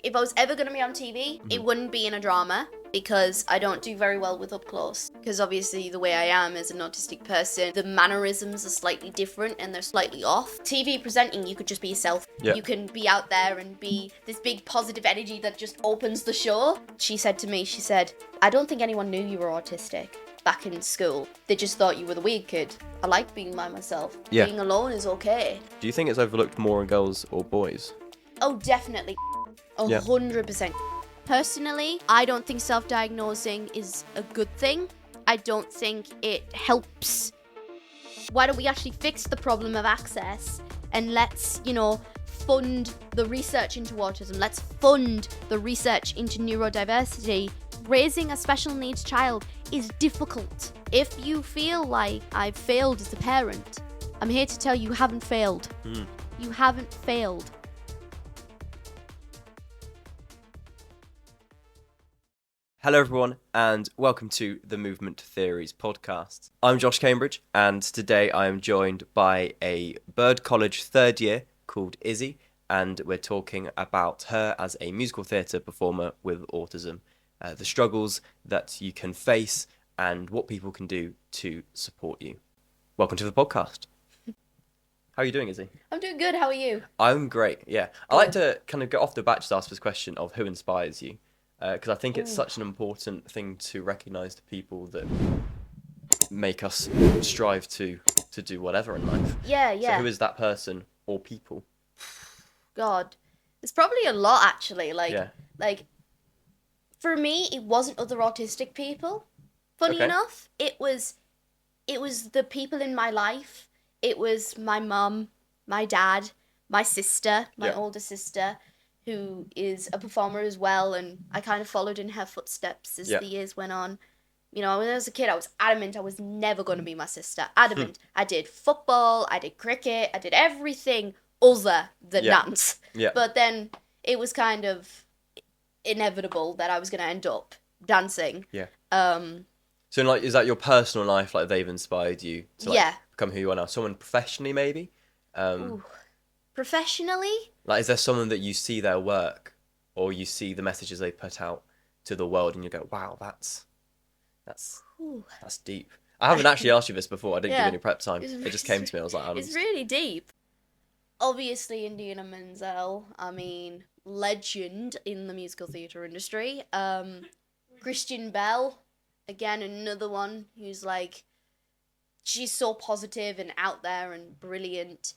if I was ever going to be on TV, it wouldn't be in a drama because I don't do very well with up close. Because obviously the way I am as an autistic person, the mannerisms are slightly different and they're slightly off. TV presenting, you could just be yourself. Yeah. You can be out there and be this big positive energy that just opens the show. She said to me, she said, I don't think anyone knew you were autistic back in school. They just thought you were the weird kid. I like being by myself. Yeah. Being alone is okay. Do you think it's overlooked more in girls or boys? Oh, definitely. 100%. Personally, I don't think self-diagnosing is a good thing. I don't think it helps. Why don't we actually fix the problem of access and let's, fund the research into autism. Let's fund the research into neurodiversity. Raising a special needs child is difficult. If you feel like I've failed as a parent, I'm here to tell you haven't failed. You haven't failed. Hello everyone and welcome to the Movement Theories podcast. I'm Josh Cambridge and today I am joined by a Bird College third year called Izzy, and we're talking about her as a musical theatre performer with autism, the struggles that you can face and what people can do to support you. Welcome to the podcast. How are you doing, Izzy? I'm doing good, how are you? I'm great, yeah. I like to kind of get off the bat to ask this question of who inspires you. Because I think it's such an important thing to recognise the people that make us strive to do whatever in life. Yeah. So who is that person or people? God, there's probably a lot actually. Yeah. Like, for me, it wasn't other autistic people. Funny enough, it was the people in my life. It was my mum, my dad, my sister, my older sister, who is a performer as well, and I kind of followed in her footsteps as the years went on. When I was a kid, I was adamant I was never going to be my sister. Adamant. I did football, I did cricket, I did everything other than dance. Yeah. But then it was kind of inevitable that I was going to end up dancing. Yeah. So, is that your personal life? Like, they've inspired you to become who you are now? Someone professionally, maybe? Professionally? Like, is there someone that you see their work or you see the messages they put out to the world and you go, wow, that's deep. I haven't actually asked you this before. I didn't give any prep time. It just came to me. I was like, it's really deep. Obviously, Indina Menzel, legend in the musical theatre industry. Christian Bell, again, another one who's like, she's so positive and out there and brilliant.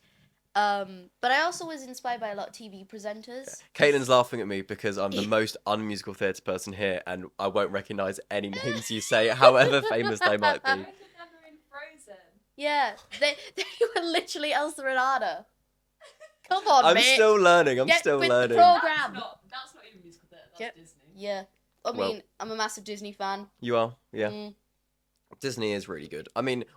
But I also was inspired by a lot of TV presenters. Kaitlin's laughing at me because I'm the most unmusical theatre person here and I won't recognise any names you say, however famous they might be. Yeah, they were literally Elsa and Anna. Come on, I'm mate. still learning. Get still with learning. The program. That's not even musical theatre, that's Disney. Yeah. I'm a massive Disney fan. You are? Yeah. Disney is really good.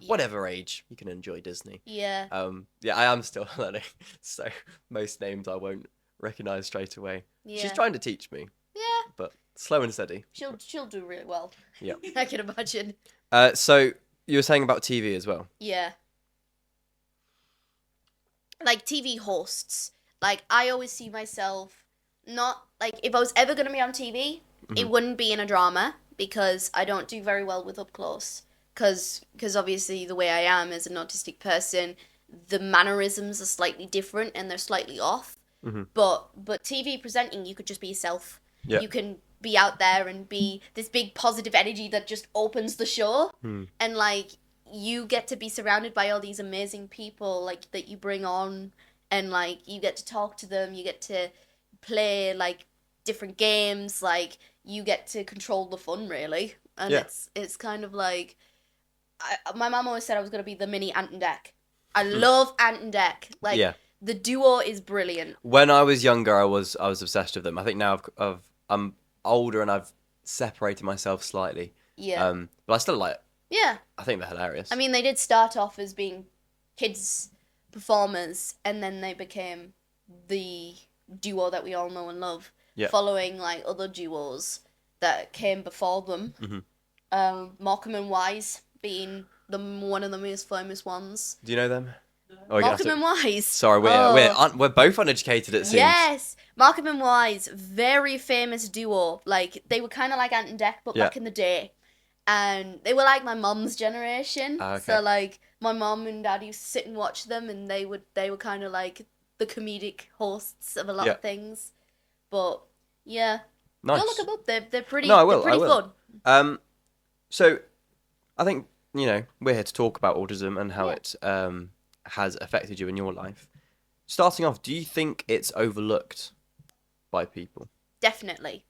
Whatever age, you can enjoy Disney. Yeah. I am still learning. So most names I won't recognise straight away. Yeah. She's trying to teach me. Yeah. But slow and steady. She'll do really well. Yeah. I can imagine. So you were saying about TV as well. Yeah. Like TV hosts. Like, I always see myself not, like, if I was ever going to be on TV, it wouldn't be in a drama because I don't do very well with up close. Because obviously the way I am as an autistic person, the mannerisms are slightly different and they're slightly off. But TV presenting, you could just be yourself. Yeah. You can be out there and be this big positive energy that just opens the show. And, like, you get to be surrounded by all these amazing people, like, that you bring on, and, like, you get to talk to them, you get to play, like, different games, like, you get to control the fun, really. And it's kind of like, my mum always said I was going to be the mini Ant and Dec. I love Ant and Dec. Like, the duo is brilliant. When I was younger, I was obsessed with them. I think now I'm older and I've separated myself slightly. Yeah. But I still like it. Yeah. I think they're hilarious. They did start off as being kids performers, and then they became the duo that we all know and love, following, like, other duos that came before them. Morecambe and Wise being one of the most famous ones. Do you know them? Oh, you're gonna have Malcolm to- and Wise. Sorry, we're both uneducated, it seems. Yes, Malcolm and Wise, very famous duo. Like they were kind of like Ant and Dec, but Yeah. back in the day, and they were like my mum's generation. Ah, okay. So like my mum and dad used to sit and watch them, and they were kind of like the comedic hosts of a lot Yeah. of things. But yeah, Nice. go look them up. They're pretty. No, I will, They're pretty I will. fun. So I think, we're here to talk about autism and how Yeah. it has affected you in your life. Starting off, do you think it's overlooked by people? Definitely,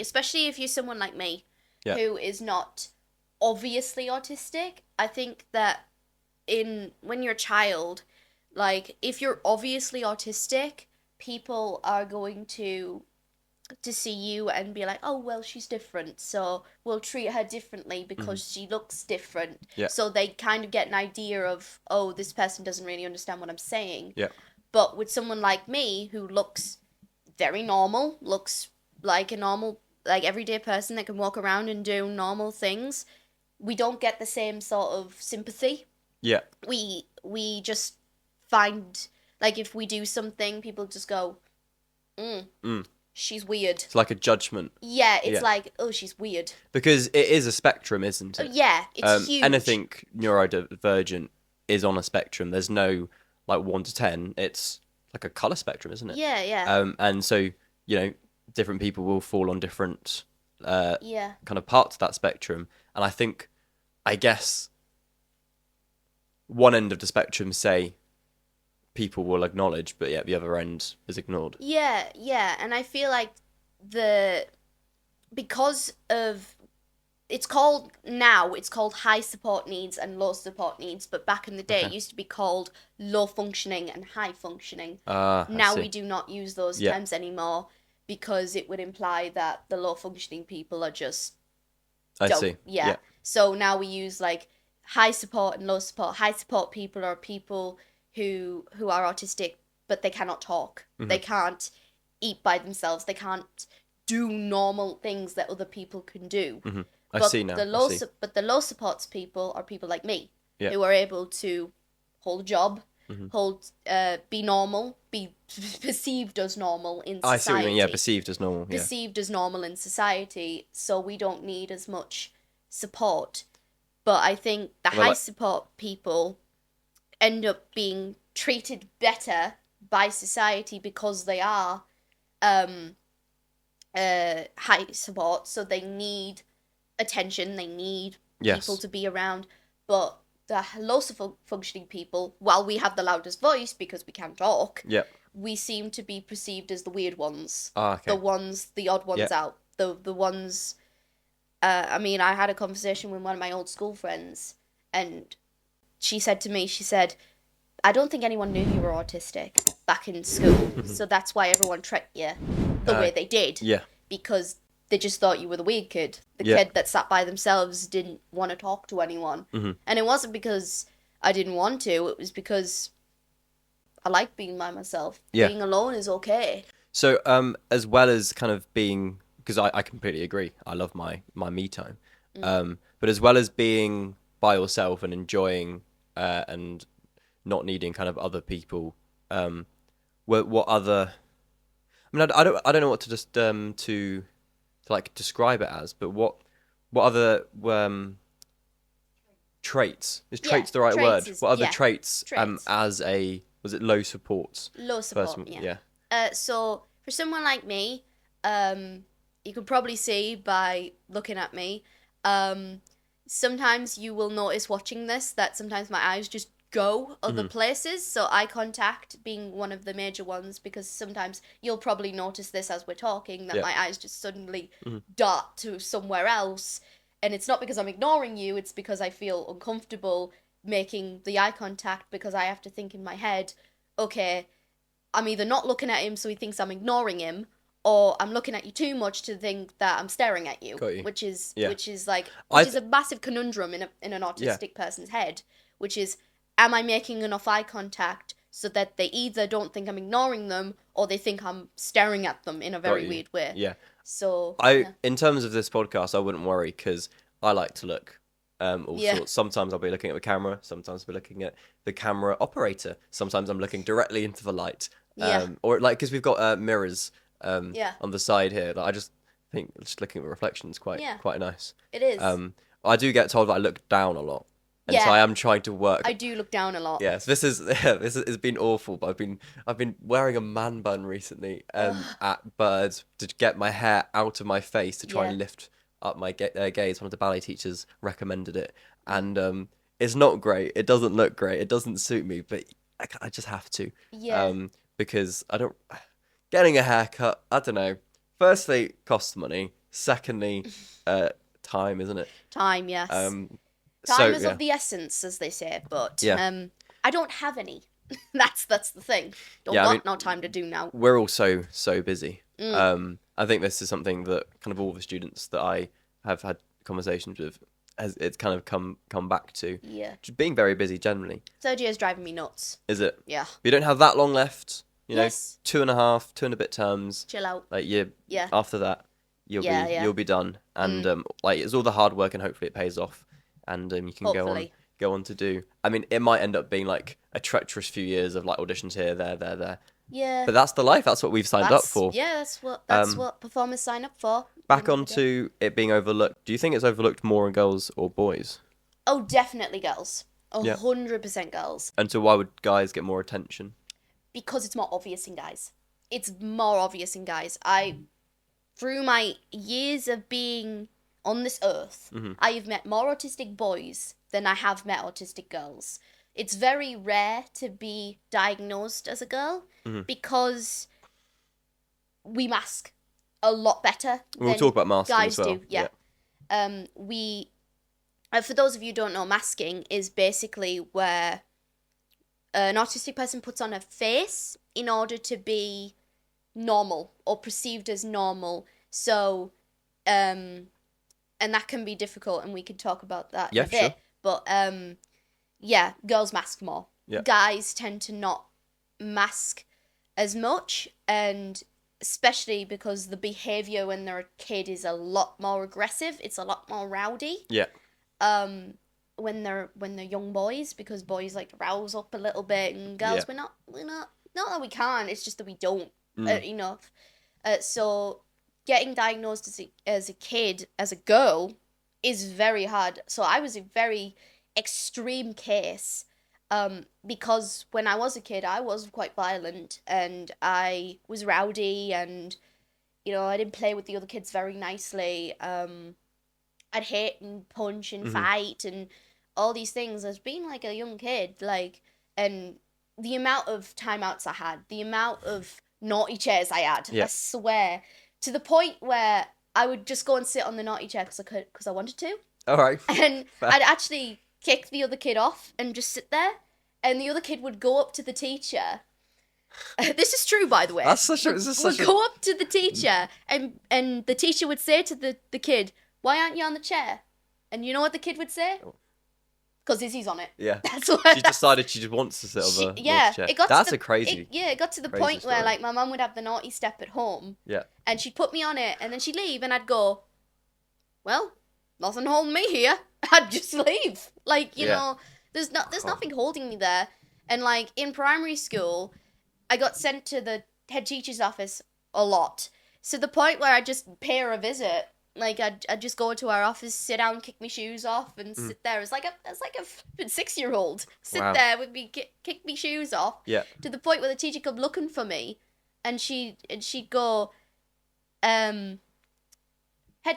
especially if you're someone like me, Yeah. who is not obviously autistic. I think that when you're a child, like if you're obviously autistic, people are going to see you and be like, oh well, she's different, so we'll treat her differently because she looks different. Yeah. So they kind of get an idea of, oh, this person doesn't really understand what I'm saying. Yeah. But with someone like me who looks very normal, looks like a normal, like everyday person that can walk around and do normal things, we don't get the same sort of sympathy. Yeah. We just find, like, if we do something, people just go, she's weird. It's like a judgment. Yeah, it's Yeah. like, oh, she's weird. Because it is a spectrum, isn't it? Yeah, it's huge. Anything neurodivergent is on a spectrum. There's no, 1 to 10. It's like a colour spectrum, isn't it? Yeah. And so, different people will fall on different Yeah. kind of parts of that spectrum. And I guess, one end of the spectrum, say, people will acknowledge, but the other end is ignored. Yeah, and I feel like because of, it's called high support needs and low support needs, but back in the day it used to be called low functioning and high functioning. Now we do not use those terms anymore because it would imply that the low functioning people are just I see. Yeah. So now we use like high support and low support. High support people are people who are autistic, but they cannot talk. They can't eat by themselves. They can't do normal things that other people can do. I But see now. But the low supports people are people like me, Yeah. who are able to hold a job, be normal, be perceived as normal in society. I see what you mean. Yeah, perceived as normal. Yeah. Perceived as normal in society, so we don't need as much support. But I think the high support people end up being treated better by society because they are high support, so they need attention, they need people to be around. But the low functioning people, while we have the loudest voice because we can't talk, we seem to be perceived as the weird ones. Okay. The odd ones out. The ones... I mean, I had a conversation with one of my old school friends, and she said to me, I don't think anyone knew you were autistic back in school, so that's why everyone treated you the way they did. Yeah. Because they just thought you were the weird kid. The kid that sat by themselves, didn't want to talk to anyone. And it wasn't because I didn't want to, it was because I like being by myself. Yeah. Being alone is okay. So, as well as kind of being... Because I completely agree. I love my me time. But as well as being by yourself and enjoying and not needing kind of other people, what other... I mean, I don't know what to just to like describe it as, but what other traits? Is traits the right word? What other traits as a... Was it low support? Low support, person? yeah. So for someone like me, you could probably see by looking at me, sometimes you will notice watching this that sometimes my eyes just go other places. So eye contact being one of the major ones, because sometimes you'll probably notice this as we're talking, that my eyes just suddenly dart to somewhere else. And it's not because I'm ignoring you, it's because I feel uncomfortable making the eye contact, because I have to think in my head, okay, I'm either not looking at him so he thinks I'm ignoring him, or I'm looking at you too much to think that I'm staring at you. Got you. Which is a massive conundrum in an autistic person's head, which is, am I making enough eye contact so that they either don't think I'm ignoring them, or they think I'm staring at them in a very weird way. Yeah. So In terms of this podcast, I wouldn't worry, because I like to look all Yeah. sorts. Sometimes I'll be looking at the camera. Sometimes I'll be looking at the camera operator. Sometimes I'm looking directly into the light. Yeah. Or like, because we've got mirrors Yeah. on the side here. Like, I just think just looking at the reflections quite nice. It is. I do get told that I look down a lot, and so Yeah. I am trying to work. I do look down a lot. Yes, this has been awful, but I've been wearing a man bun recently at Birds to get my hair out of my face to try and lift up my gaze. One of the ballet teachers recommended it, and it's not great. It doesn't look great. It doesn't suit me, but I just have to. Yeah. Because I don't getting a haircut. I don't know. Firstly, costs money. Secondly, time, isn't it? Time, yes. Time is of the essence, as they say, but I don't have any. That's the thing. No time to do now. We're all so busy. I think this is something that kind of all the students that I have had conversations with, it's kind of come back to. Yeah. Just being very busy generally. Third year's driving me nuts. Is it? Yeah. You don't have that long left. You know, Yes. 2.5, 2 and a bit terms. Chill out. Like Yeah. after that, you'll be done, and like it's all the hard work, and hopefully it pays off, and you can go on to do. I mean, it might end up being like a treacherous few years of like auditions here, there. Yeah. But that's the life. That's what we've signed up for. Yeah, that's what performers sign up for. Back onto it being overlooked. Do you think it's overlooked more in girls or boys? Oh, definitely girls. 100% girls. And so why would guys get more attention? Because it's more obvious in guys. It's more obvious in guys. Through my years of being on this earth, I have met more autistic boys than I have met autistic girls. It's very rare to be diagnosed as a girl because we mask a lot better. We'll talk about masking guys as well. Do. Yeah. For those of you who don't know, masking is basically where an autistic person puts on a face in order to be normal or perceived as normal. So, and that can be difficult, and we could talk about that in a bit. Sure. But girls mask more. Yeah. Guys tend to not mask as much, and especially because the behavior when they're a kid is a lot more aggressive. It's a lot more rowdy. Yeah. When they're young boys, because boys like to rouse up a little bit, and girls we're not that we can't. It's just that we don't enough. So getting diagnosed as a kid, as a girl, is very hard. So I was a very extreme case, because when I was a kid, I was quite violent, and I was rowdy, and I didn't play with the other kids very nicely. I'd hit and punch and fight and all these things as being like a young kid, and the amount of timeouts I had, the amount of naughty chairs I had, I swear, to the point where I would just go and sit on the naughty chair because I wanted to. All right. And I'd actually kick the other kid off and just sit there, and the other kid would go up to the teacher. This is true, by the way. Would go up to the teacher, and the teacher would say to the kid, "Why aren't you on the chair?" And you know what the kid would say? Because Izzy's on it. Yeah. That's why. She decided she just wants to sit on the chair. It got to the point where like my mum would have the naughty step at home. Yeah. And she'd put me on it, and then she'd leave, and I'd go, "Well, nothing holding me here." I'd just leave. Like, you know, there's nothing holding me there. And like in primary school, I got sent to the head teacher's office a lot. To the point where I'd just pay her a visit. Like, I'd just go to our office, sit down, kick my shoes off, and sit there. It's like a flippin' 6-year-old. Sit there with me, kick my shoes off. Yeah. To the point where the teacher come looking for me, and she'd go, "Head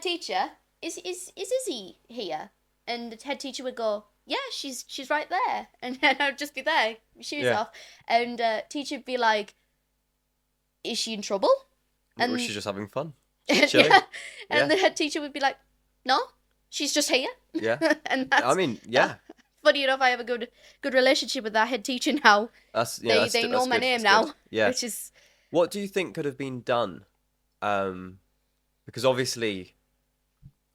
teacher, is Izzy here?" And the head teacher would go, "Yeah, she's right there." And then I'd just be there, shoes off, and teacher would be like, "Is she in trouble?" And or she's just having fun. And the head teacher would be like, "No, she's just here." Yeah. And that's, funny enough, I have a good relationship with that head teacher now. They know my name now. Yeah. Which is. What do you think could have been done? Because obviously,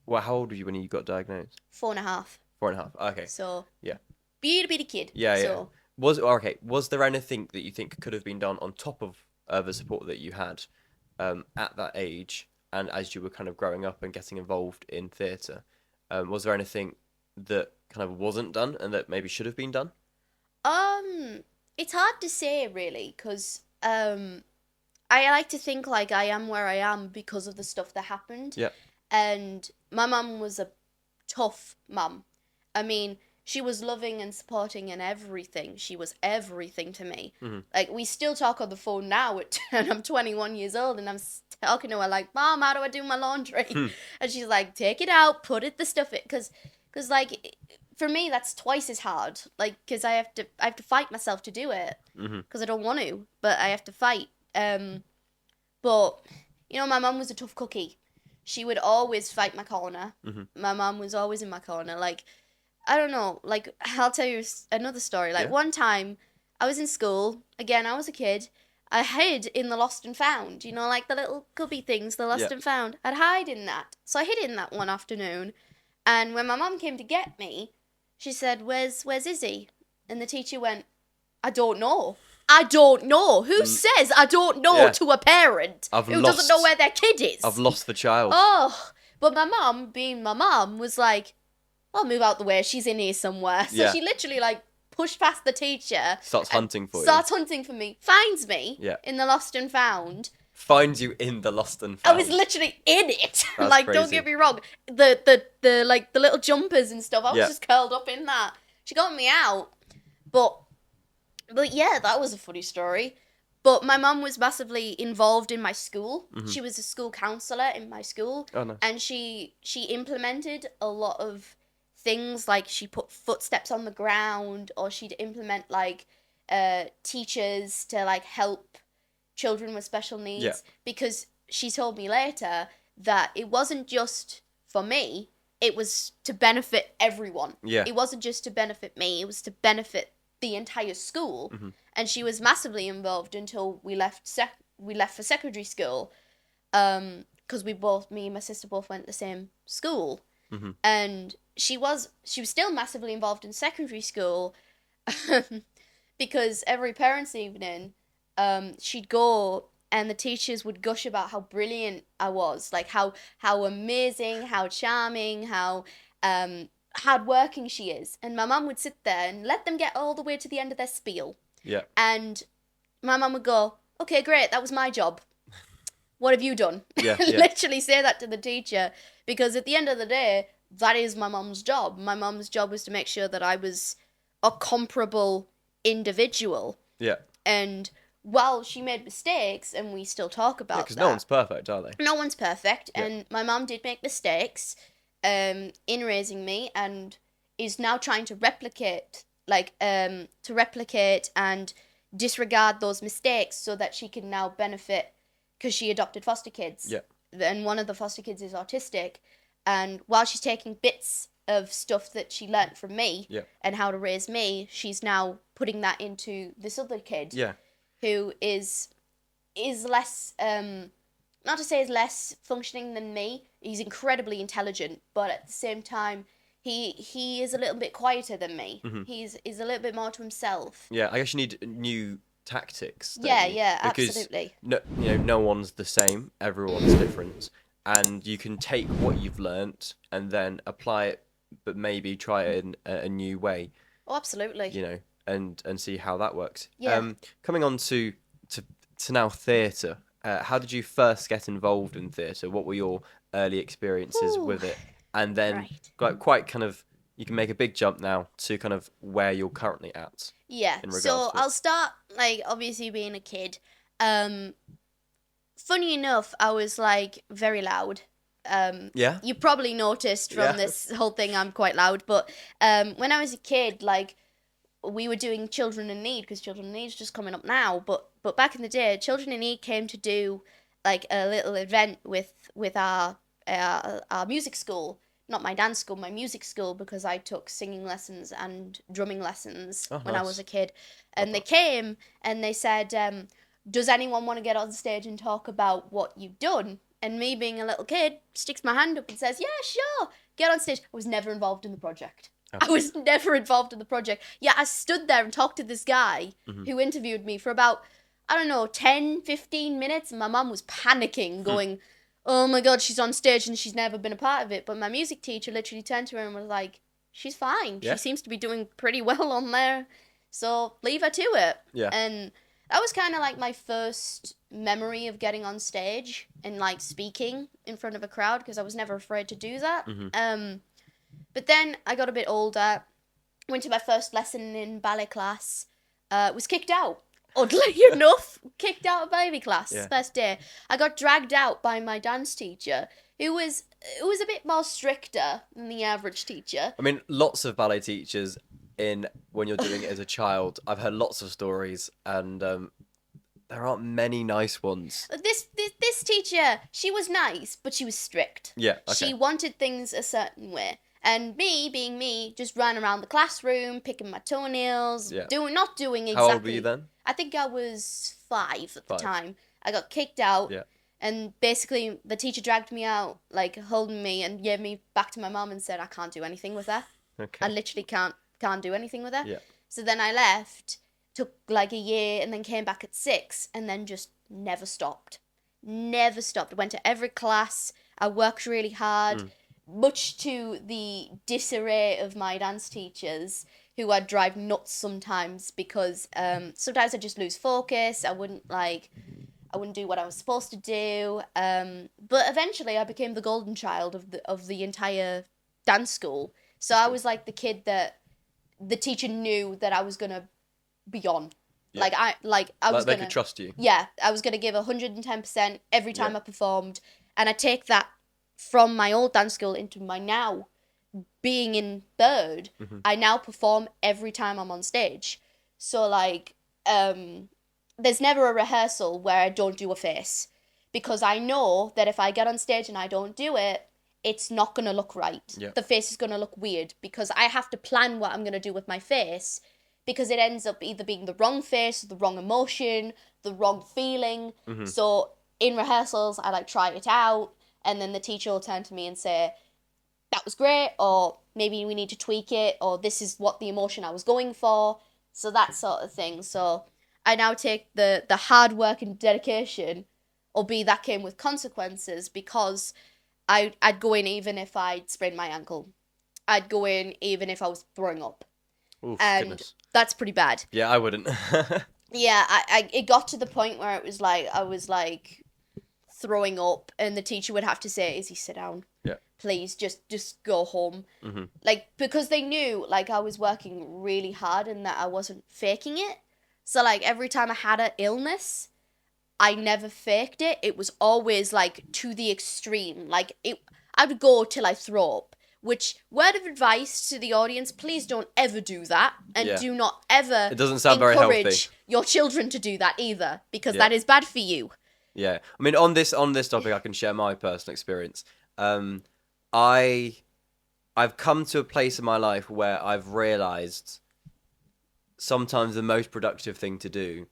how old were you when you got diagnosed? 4.5. 4.5. Okay. So. Yeah. Bitty kid. Yeah. So. Was there anything that you think could have been done on top of the support that you had at that age? And as you were kind of growing up and getting involved in theatre, was there anything that kind of wasn't done and that maybe should have been done? It's hard to say really, because I like to think like I am where I am because of the stuff that happened. Yeah. And my mum was a tough mum. I mean, she was loving and supporting and everything. She was everything to me. Mm-hmm. Like, we still talk on the phone now, and I'm 21 years old, and I'm talking to her like, Mom, how do I do my laundry? And she's like, take it out, put it, the stuff it, because like, for me, that's twice as hard. Like, because I have to fight myself to do it, because I don't want to, but I have to fight. But, you know, my mum was a tough cookie. She would always fight my corner. My mum was always in my corner. Like, I don't know, like, I'll tell you another story. Like, one time, I was in school, again, I was a kid, I hid in the lost and found, you know, like the little cubby things, the lost and found. I'd hide in that. So I hid in that one afternoon, and when my mum came to get me, she said, where's Izzy? And the teacher went, I don't know. I don't know. Who says I don't know to a parent who doesn't know where their kid is? I've lost the child. Oh, but my mum, being my mum, was like, I'll move out the way, she's in here somewhere. So she literally, like, pushed past the teacher. Starts hunting for you. Starts hunting for me. Finds me in the lost and found. Finds you in the lost and found. I was literally in it. That's like, crazy. Don't get me wrong. The like, the little jumpers and stuff, I was just curled up in that. She got me out. But yeah, that was a funny story. But my mum was massively involved in my school. She was a school counsellor in my school. Oh, nice. And she implemented a lot of things, like she put footsteps on the ground, or she'd implement like teachers to like help children with special needs, because she told me later that it wasn't just for me, it was to benefit everyone. It wasn't just to benefit me, it was to benefit the entire school. And she was massively involved until we left for secondary school, because me and my sister both went to the same school. And she was still massively involved in secondary school, because every parents' evening, she'd go and the teachers would gush about how brilliant I was, like how amazing, how charming, how hardworking she is. And my mum would sit there and let them get all the way to the end of their spiel. And my mum would go, okay, great, that was my job. What have you done? Literally say that to the teacher, because at the end of the day, that is my mum's job. My mum's job was to make sure that I was a comparable individual. And while she made mistakes, and we still talk about that. Because no one's perfect, are they? No one's perfect, and my mum did make mistakes in raising me, and is now trying to replicate and disregard those mistakes so that she can now benefit, because she adopted foster kids. And one of the foster kids is autistic. And while she's taking bits of stuff that she learnt from me and how to raise me, she's now putting that into this other kid who is less, not to say is less functioning than me. He's incredibly intelligent, but at the same time, he is a little bit quieter than me. He's a little bit more to himself. I guess you need new tactics. Yeah, because absolutely. No one's the same. Everyone's different. And you can take what you've learnt and then apply it, but maybe try it in a new way. Oh, absolutely. You know, and see how that works. Yeah. Coming on to now theatre. How did you first get involved in theatre? What were your early experiences with it? And then quite kind of, you can make a big jump now to kind of where you're currently at. Yeah. So I'll start, like, obviously being a kid. Funny enough, I was, like, very loud. You probably noticed from this whole thing I'm quite loud. But when I was a kid, like, we were doing Children in Need, because Children in Need is just coming up now. But back in the day, Children in Need came to do, like, a little event with our music school. Not my dance school, my music school, because I took singing lessons and drumming lessons when I was a kid. And they came and they said, does anyone want to get on stage and talk about what you've done? And me, being a little kid, sticks my hand up and says, yeah, sure, get on stage. I was never involved in the project. I was never involved in the project. Yeah, I stood there and talked to this guy who interviewed me for about, I don't know, 10, 15 minutes. And my mum was panicking, going, oh my God, she's on stage and she's never been a part of it. But my music teacher literally turned to her and was like, she's fine. Yeah. She seems to be doing pretty well on there. So leave her to it. Yeah. And that was kind of like my first memory of getting on stage and like speaking in front of a crowd, because I was never afraid to do that. But then I got a bit older, went to my first lesson in ballet class, was kicked out. Oddly enough, kicked out of baby class first day. I got dragged out by my dance teacher, who was a bit more stricter than the average teacher. I mean, lots of ballet teachers when you're doing it as a child. I've heard lots of stories, and there aren't many nice ones. This teacher, she was nice, but she was strict. Yeah, okay. She wanted things a certain way. And me, being me, just ran around the classroom, picking my toenails, not doing exactly... How old were you then? I think I was 5 at the time. I got kicked out, and basically the teacher dragged me out, like holding me, and gave me back to my mum and said, I can't do anything with her. Okay. I literally can't do anything with her. Yeah. So then I left, took like a year, and then came back at 6, and then just never stopped. Never stopped. I went to every class. I worked really hard. Much to the disarray of my dance teachers, who I'd drive nuts sometimes, because sometimes I'd just lose focus. I wouldn't do what I was supposed to do. But eventually I became the golden child of the entire dance school. So I was like the kid that the teacher knew that I was gonna be on. Yeah. I was they gonna could trust you. Yeah, I was gonna give 110% every time I performed, and I take that from my old dance school into my now being in third. I now perform every time I'm on stage. So like, there's never a rehearsal where I don't do a face, because I know that if I get on stage and I don't do it, it's not going to look right. Yeah. The face is going to look weird, because I have to plan what I'm going to do with my face, because it ends up either being the wrong face, the wrong emotion, the wrong feeling. So in rehearsals, I like try it out, and then the teacher will turn to me and say, that was great, or maybe we need to tweak it, or this is what the emotion I was going for. So that sort of thing. So I now take the hard work and dedication, albeit that came with consequences, because I'd go in even if I'd sprained my ankle. I'd go in even if I was throwing up. Oof, and goodness. That's pretty bad. Yeah, I wouldn't. Yeah, it got to the point where it was like, I was like throwing up, and the teacher would have to say, Izzy, sit down. Yeah. Please, just go home. Like, because they knew, like, I was working really hard and that I wasn't faking it. So, like, every time I had an illness, I never faked it. It was always, like, to the extreme. Like, I would go till I throw up. Which, word of advice to the audience, please don't ever do that. And do not ever it doesn't sound very healthy. encourage your children to do that either. Because that is bad for you. Yeah. I mean, on this topic, I can share my personal experience. I've come to a place in my life where I've realised sometimes the most productive thing to do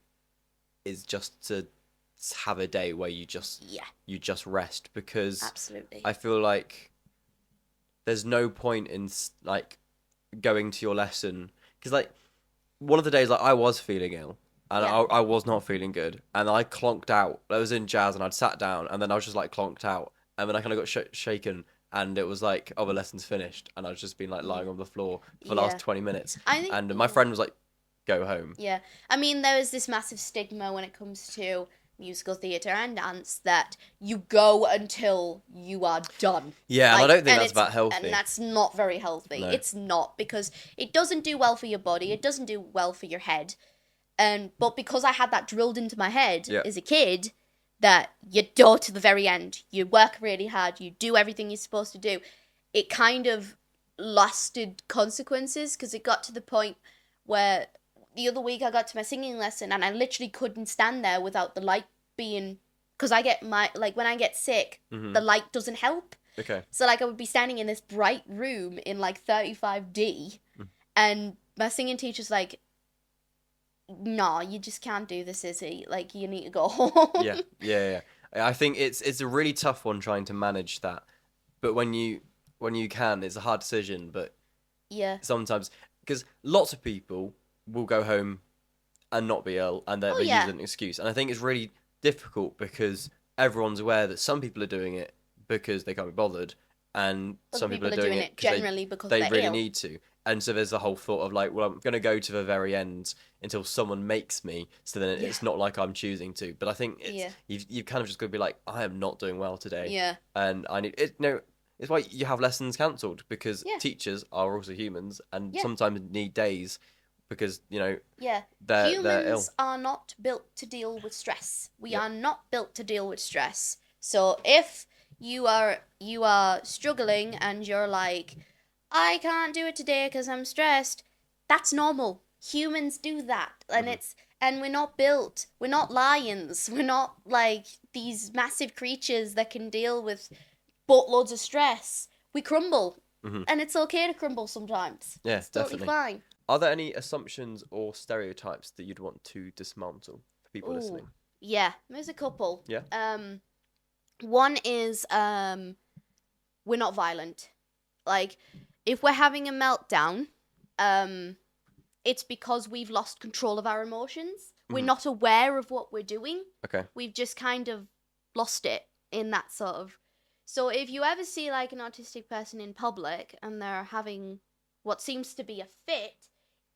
is just to have a day where you just rest, because Absolutely. I feel like there's no point in like going to your lesson, because like one of the days, like, I was feeling ill and I was not feeling good, and I clonked out. I was in jazz and I'd sat down, and then I was just like clonked out, and then I kind of got shaken. And it was like, oh, the lesson's finished. And I've just been like lying on the floor for the last 20 minutes. And my friend was like, go home. Yeah. I mean, there is this massive stigma when it comes to musical theatre and dance that you go until you are done. Yeah, and I don't think that's that healthy. And that's not very healthy. No. It's not, because it doesn't do well for your body. It doesn't do well for your head. But because I had that drilled into my head as a kid, that you do to the very end, you work really hard, you do everything you're supposed to do, it kind of lasted consequences, because it got to the point where the other week I got to my singing lesson and I literally couldn't stand there without the light being, because I get when I get sick, the light doesn't help. Okay. So like I would be standing in this bright room in like 35D and my singing teacher's like, no, you just can't do this, Izzy. Like, you need to go home. Yeah. I think it's a really tough one trying to manage that. But when you can, it's a hard decision. But sometimes, because lots of people will go home and not be ill, and they use an excuse. And I think it's really difficult, because everyone's aware that some people are doing it because they can't be bothered, and Other some people are doing it generally because they they're really ill. need to. And so there's the whole thought of like, well, I'm going to go to the very end until someone makes me, so then it's not like I'm choosing to. But I think you've kind of just got to be like, I am not doing well today. Yeah. And I need it. No, it's why you have lessons cancelled, because teachers are also humans and sometimes need days because, you know, they're ill. Humans are not built to deal with stress. We are not built to deal with stress. So if you are struggling and you're like, I can't do it today because I'm stressed, that's normal. Humans do that. And and we're not lions. We're not like these massive creatures that can deal with boatloads of stress. We crumble. And it's okay to crumble sometimes. Yeah, it's totally fine. Are there any assumptions or stereotypes that you'd want to dismantle for people listening? Yeah, there's a couple. Yeah. One is we're not violent. Like, if we're having a meltdown, it's because we've lost control of our emotions. We're not aware of what we're doing. Okay. We've just kind of lost it in that sort of... So if you ever see like an autistic person in public and they're having what seems to be a fit,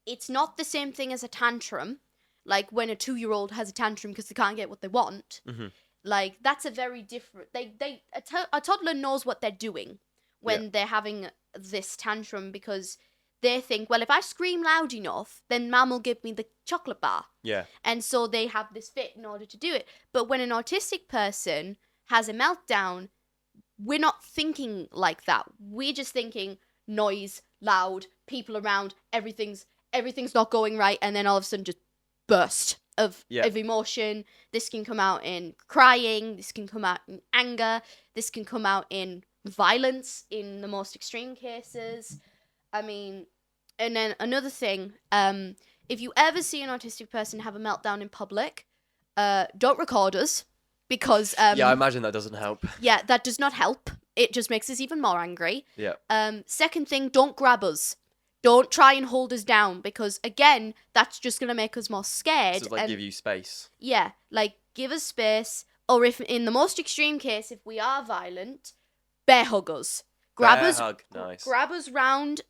it's not the same thing as a tantrum. Like when a 2-year-old has a tantrum because they can't get what they want. Like, that's a very different... A toddler knows what they're doing when they're having this tantrum, because they think, well, if I scream loud enough, then Mum will give me the chocolate bar. Yeah. And so they have this fit in order to do it. But when an autistic person has a meltdown, we're not thinking like that. We're just thinking noise, loud, people around, everything's not going right, and then all of a sudden just burst of emotion. This can come out in crying, this can come out in anger, this can come out in violence in the most extreme cases. I mean, and then another thing, if you ever see an autistic person have a meltdown in public, don't record us, because I imagine that doesn't help. Yeah, that does not help. It just makes us even more angry. Yeah. Second thing, don't grab us. Don't try and hold us down, because again, that's just gonna make us more scared. So like, give you space. Yeah, like, give us space, or if in the most extreme case, if we are violent, bear hug us. Grab us round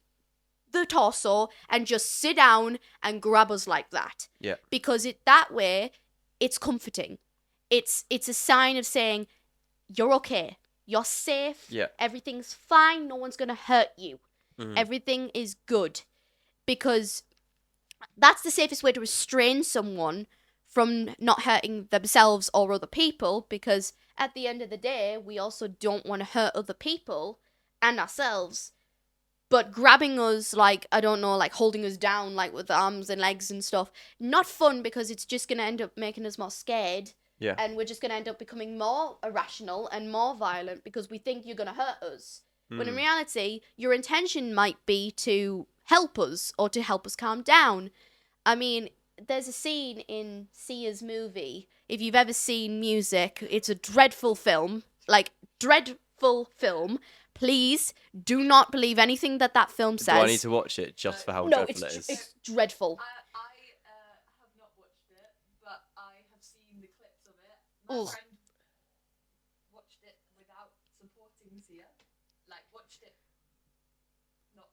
the torso and just sit down and grab us like that. Yeah. Because that way, it's comforting. It's a sign of saying, you're okay. You're safe. Yeah. Everything's fine. No one's gonna hurt you. Everything is good. Because that's the safest way to restrain someone from not hurting themselves or other people, because at the end of the day, we also don't want to hurt other people and ourselves. But grabbing us, like, I don't know, like holding us down, like with arms and legs and stuff, not fun, because it's just going to end up making us more scared. Yeah. And we're just going to end up becoming more irrational and more violent because we think you're going to hurt us. When in reality, your intention might be to help us or to help us calm down. I mean, there's a scene in Sia's movie. If you've ever seen Music, it's a dreadful film. Like, dreadful film. Please do not believe anything that film says. Do I need to watch it just for how dreadful it is? It's dreadful. I have not watched it, but I have seen the clips of it. My friend watched it without supporting Sia. Like, watched it not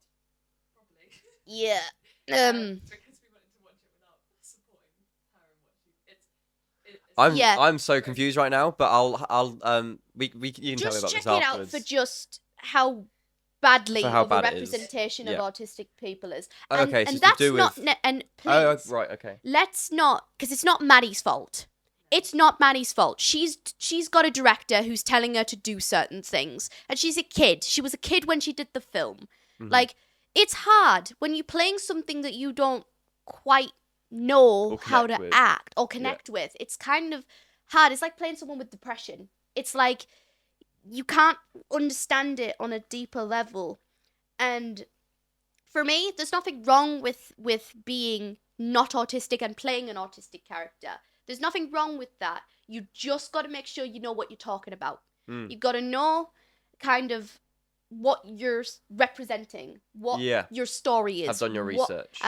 properly. Yeah. Because we wanted to watch it without supporting her and watching it. I'm so confused right now, but you can tell me about this afterwards. Just check it out for just how badly of a bad representation of autistic people is. Okay, and so that's to do not with... and please, Oh, right, okay. Let's not, because it's not Maddie's fault. It's not Maddie's fault. She's got a director who's telling her to do certain things, and she's a kid. She was a kid when she did the film. Like, it's hard when you're playing something that you don't quite know how to act or connect with. It's kind of hard. It's like playing someone with depression. It's like you can't understand it on a deeper level. And for me, there's nothing wrong with being not autistic and playing an autistic character. There's nothing wrong with that. You just got to make sure you know what you're talking about. You've got to know kind of what you're representing, what your story is. Have done your research.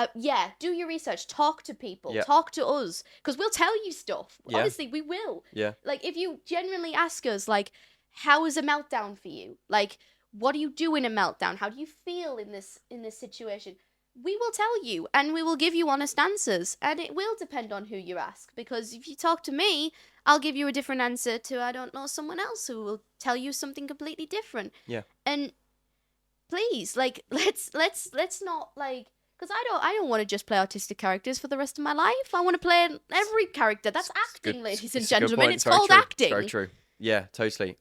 Do your research. Talk to people. Talk to us. Because we'll tell you stuff. Yeah. Honestly, we will. Yeah. Like, if you genuinely ask us, like, how is a meltdown for you? Like, what do you do in a meltdown? How do you feel in this situation? We will tell you, and we will give you honest answers, and it will depend on who you ask, because if you talk to me, I'll give you a different answer to, I don't know, someone else who will tell you something completely different. Yeah. And please, like, let's not, like, because I don't want to just play autistic characters for the rest of my life. I want to play every character. That's acting, ladies and gentlemen. It's called acting. Very true. Yeah, totally.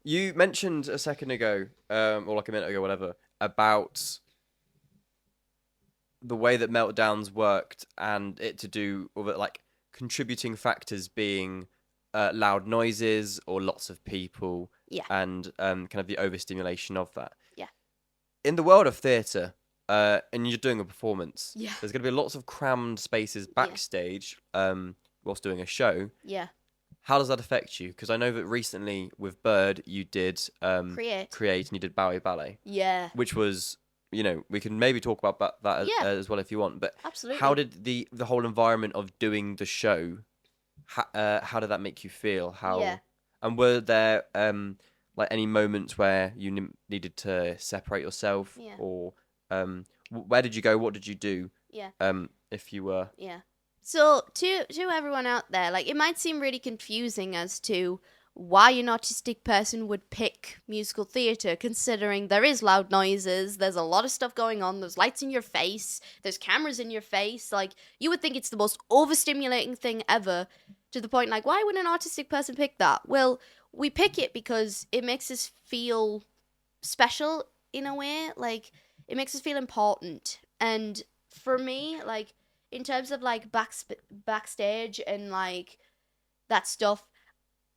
You mentioned a second ago, or like a minute ago, whatever, about the way that meltdowns worked and it to do with like contributing factors being loud noises or lots of people. Yeah. And kind of the overstimulation of that. Yeah. In the world of theatre, and you're doing a performance, Yeah. there's going to be lots of crammed spaces backstage whilst doing a show. Yeah. How does that affect you? Because I know that recently with Bird, you did create and you did ballet. Yeah. Which was, you know, we can maybe talk about that as well if you want. But absolutely. how did the whole environment of doing the show, how did that make you feel? How and were there like any moments where you needed to separate yourself, or where did you go? What did you do? Yeah. If you were. Yeah. So to everyone out there, like, it might seem really confusing as to why an autistic person would pick musical theatre, considering there is loud noises, there's a lot of stuff going on, there's lights in your face, there's cameras in your face. Like, you would think it's the most overstimulating thing ever, to the point, like, why would an autistic person pick that? Well, we pick it because it makes us feel special in a way. Like, it makes us feel important. And for me, like, in terms of, like, backstage and, like, that stuff,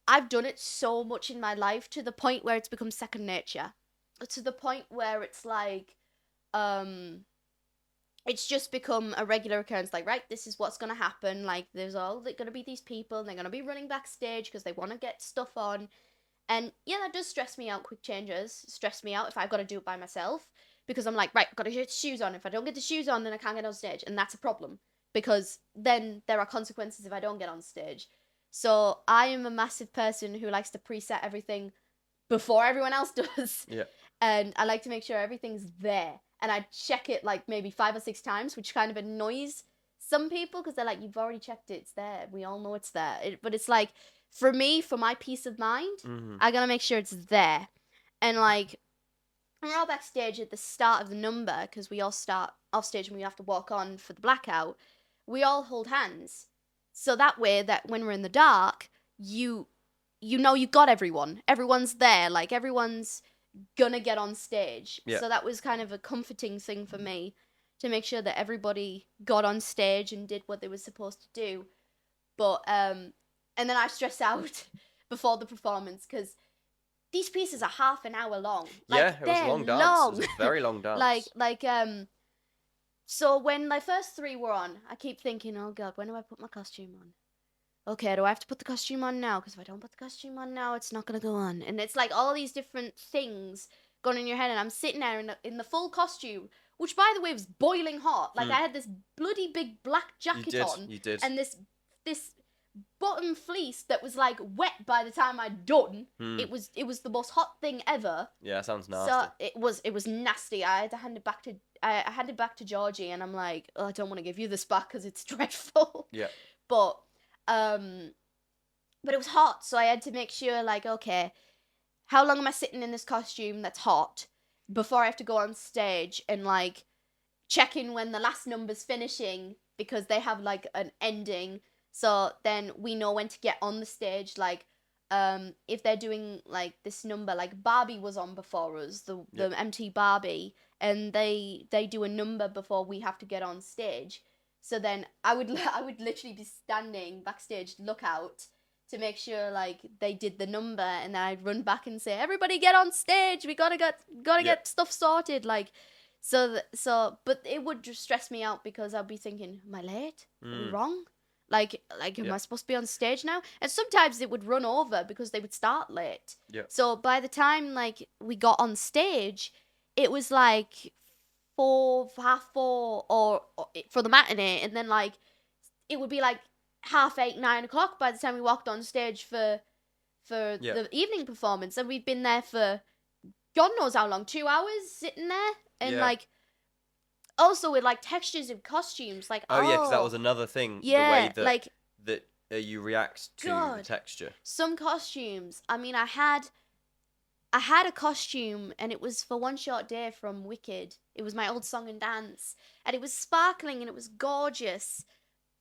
I've done it so much in my life to the point where it's become second nature. To the point where it's, like, it's just become a regular occurrence. Like, right, this is what's going to happen. Like, there's all going to be these people, and they're going to be running backstage because they want to get stuff on. And, yeah, that does stress me out. Quick changes stress me out if I've got to do it by myself. Because I'm like, right, I've got to get the shoes on. If I don't get the shoes on, then I can't get on stage. And that's a problem. Because then there are consequences if I don't get on stage. So I am a massive person who likes to preset everything before everyone else does. Yeah. And I like to make sure everything's there. And I check it, like, maybe 5 or 6 times, which kind of annoys some people because they're like, you've already checked it, it's there. We all know it's there. But it's like, for me, for my peace of mind, I gotta make sure it's there. And, like, we're all backstage at the start of the number, because we all start off stage and we have to walk on for the blackout. We all hold hands. So that way, that when we're in the dark, you know you got everyone. Everyone's there. Like, everyone's gonna get on stage. Yeah. So that was kind of a comforting thing for me, to make sure that everybody got on stage and did what they were supposed to do. But, and then I stress out before the performance, because these pieces are half an hour long. Like, yeah, it was a long dance. It was a very long dance. So when my first 3 were on, I keep thinking, oh God, when do I put my costume on? Okay, do I have to put the costume on now? Because if I don't put the costume on now, it's not going to go on. And it's like all these different things going in your head, and I'm sitting there in the full costume, which, by the way, was boiling hot. Like, I had this bloody big black jacket on. You did. And this bottom fleece that was, like, wet by the time I'd done. It was the most hot thing ever. Yeah, sounds nasty. So it was nasty. I had to hand it back to I handed it back to Georgie, and I'm like, oh, I don't want to give you this back because it's dreadful. Yeah. But it was hot, so I had to make sure, like, okay, how long am I sitting in this costume that's hot before I have to go on stage and, like, check in when the last number's finishing, because they have, like, an ending. So then we know when to get on the stage. Like, if they're doing, like, this number, like, Barbie was on before us, the MT Barbie, and they do a number before we have to get on stage. So then I would literally be standing backstage, look out, to make sure, like, they did the number, and then I'd run back and say, everybody get on stage, we gotta get stuff sorted, like. But it would just stress me out, because I'd be thinking, am I late? Are we wrong? Like, am I supposed to be on stage now? And sometimes it would run over because they would start late. Yeah. So by the time, like, we got on stage, it was like 4, half 4, or for the matinee, and then, like, it would be like 8:30, 9 o'clock by the time we walked on stage for the evening performance, and we'd been there for God knows how long, 2 hours sitting there, and Yeah. like also with like textures of costumes, like Oh, yeah, because that was another thing. yeah, the way that like you react to the God. texture. some costumes. I mean, I had a costume, and it was for One Short Day from Wicked. It was my old song and dance, and it was sparkling and it was gorgeous,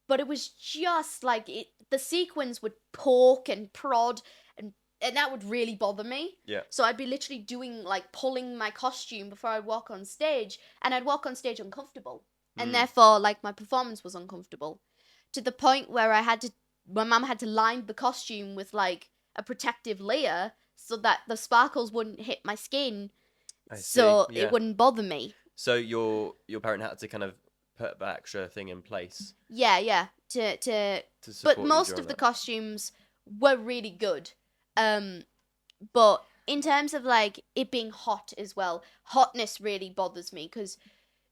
but it was just like the sequins would poke and prod, and that would really bother me. Yeah. So I'd be literally doing like pulling my costume before I'd walk on stage, and I'd walk on stage uncomfortable, and therefore like my performance was uncomfortable, to the point where my mum had to line the costume with like a protective layer so that the sparkles wouldn't hit my skin, so Yeah. it wouldn't bother me. So your parent had to kind of put that extra thing in place Yeah. To to but support you most during of the that. costumes were really good. But in terms of like it being hot as well, hotness really bothers me, because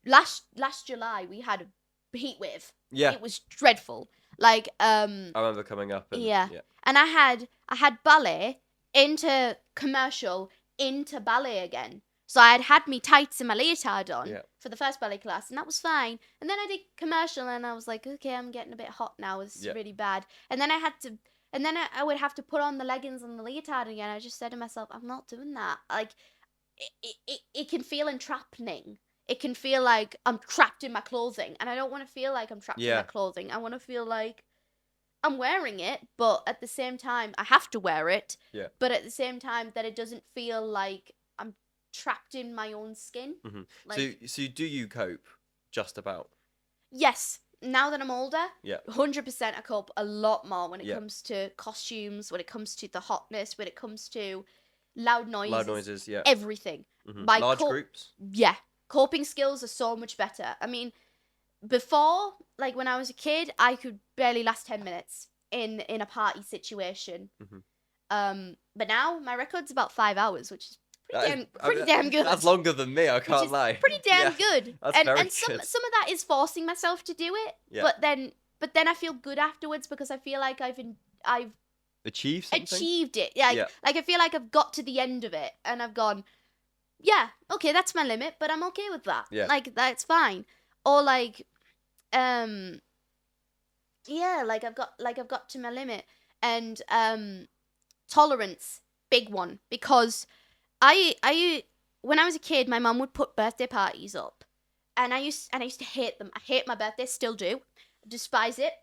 last July we had a heat wave. Yeah. It was dreadful. Like I remember coming up and yeah. And I had ballet into commercial into ballet again. So I had me tights and my leotard on for the first ballet class, and that was fine. And then I did commercial, and I was like, okay, I'm getting a bit hot now. It's really bad. And then I would have to put on the leggings and the leotard again. I just said to myself, I'm not doing that. Like, it can feel entrapping. It can feel like I'm trapped in my clothing, and I don't want to feel like I'm trapped in my clothing. I want to feel like I'm wearing it, but at the same time, I have to wear it. Yeah. But at the same time, that it doesn't feel like I'm trapped in my own skin. Mm-hmm. Like, so do you cope just about? yes. Now that I'm older, Yeah. 100% I cope a lot more when it Yeah. comes to costumes, when it comes to the hotness, when it comes to loud noises. Loud noises, yeah. Everything. Mm-hmm. My Large groups? Yeah. Coping skills are so much better. I mean, before, like when I was a kid, I could barely last 10 minutes in a party situation. Mm-hmm. But now my record's about 5 hours, which is pretty I damn good. That's longer than me, I can't lie. Pretty damn good. That's very good. Some of that is forcing myself to do it. Yeah. But then I feel good afterwards, because I feel like I've achieved something? achieved it. Like I feel like I've got to the end of it, and I've gone, yeah, okay, that's my limit, but I'm okay with that. Yeah. Like, that's fine. Or like like I've got to my limit. And tolerance, big one, because I when I was a kid, my mum would put birthday parties up, and I used to hate them. I hate my birthday, still do. Despise it.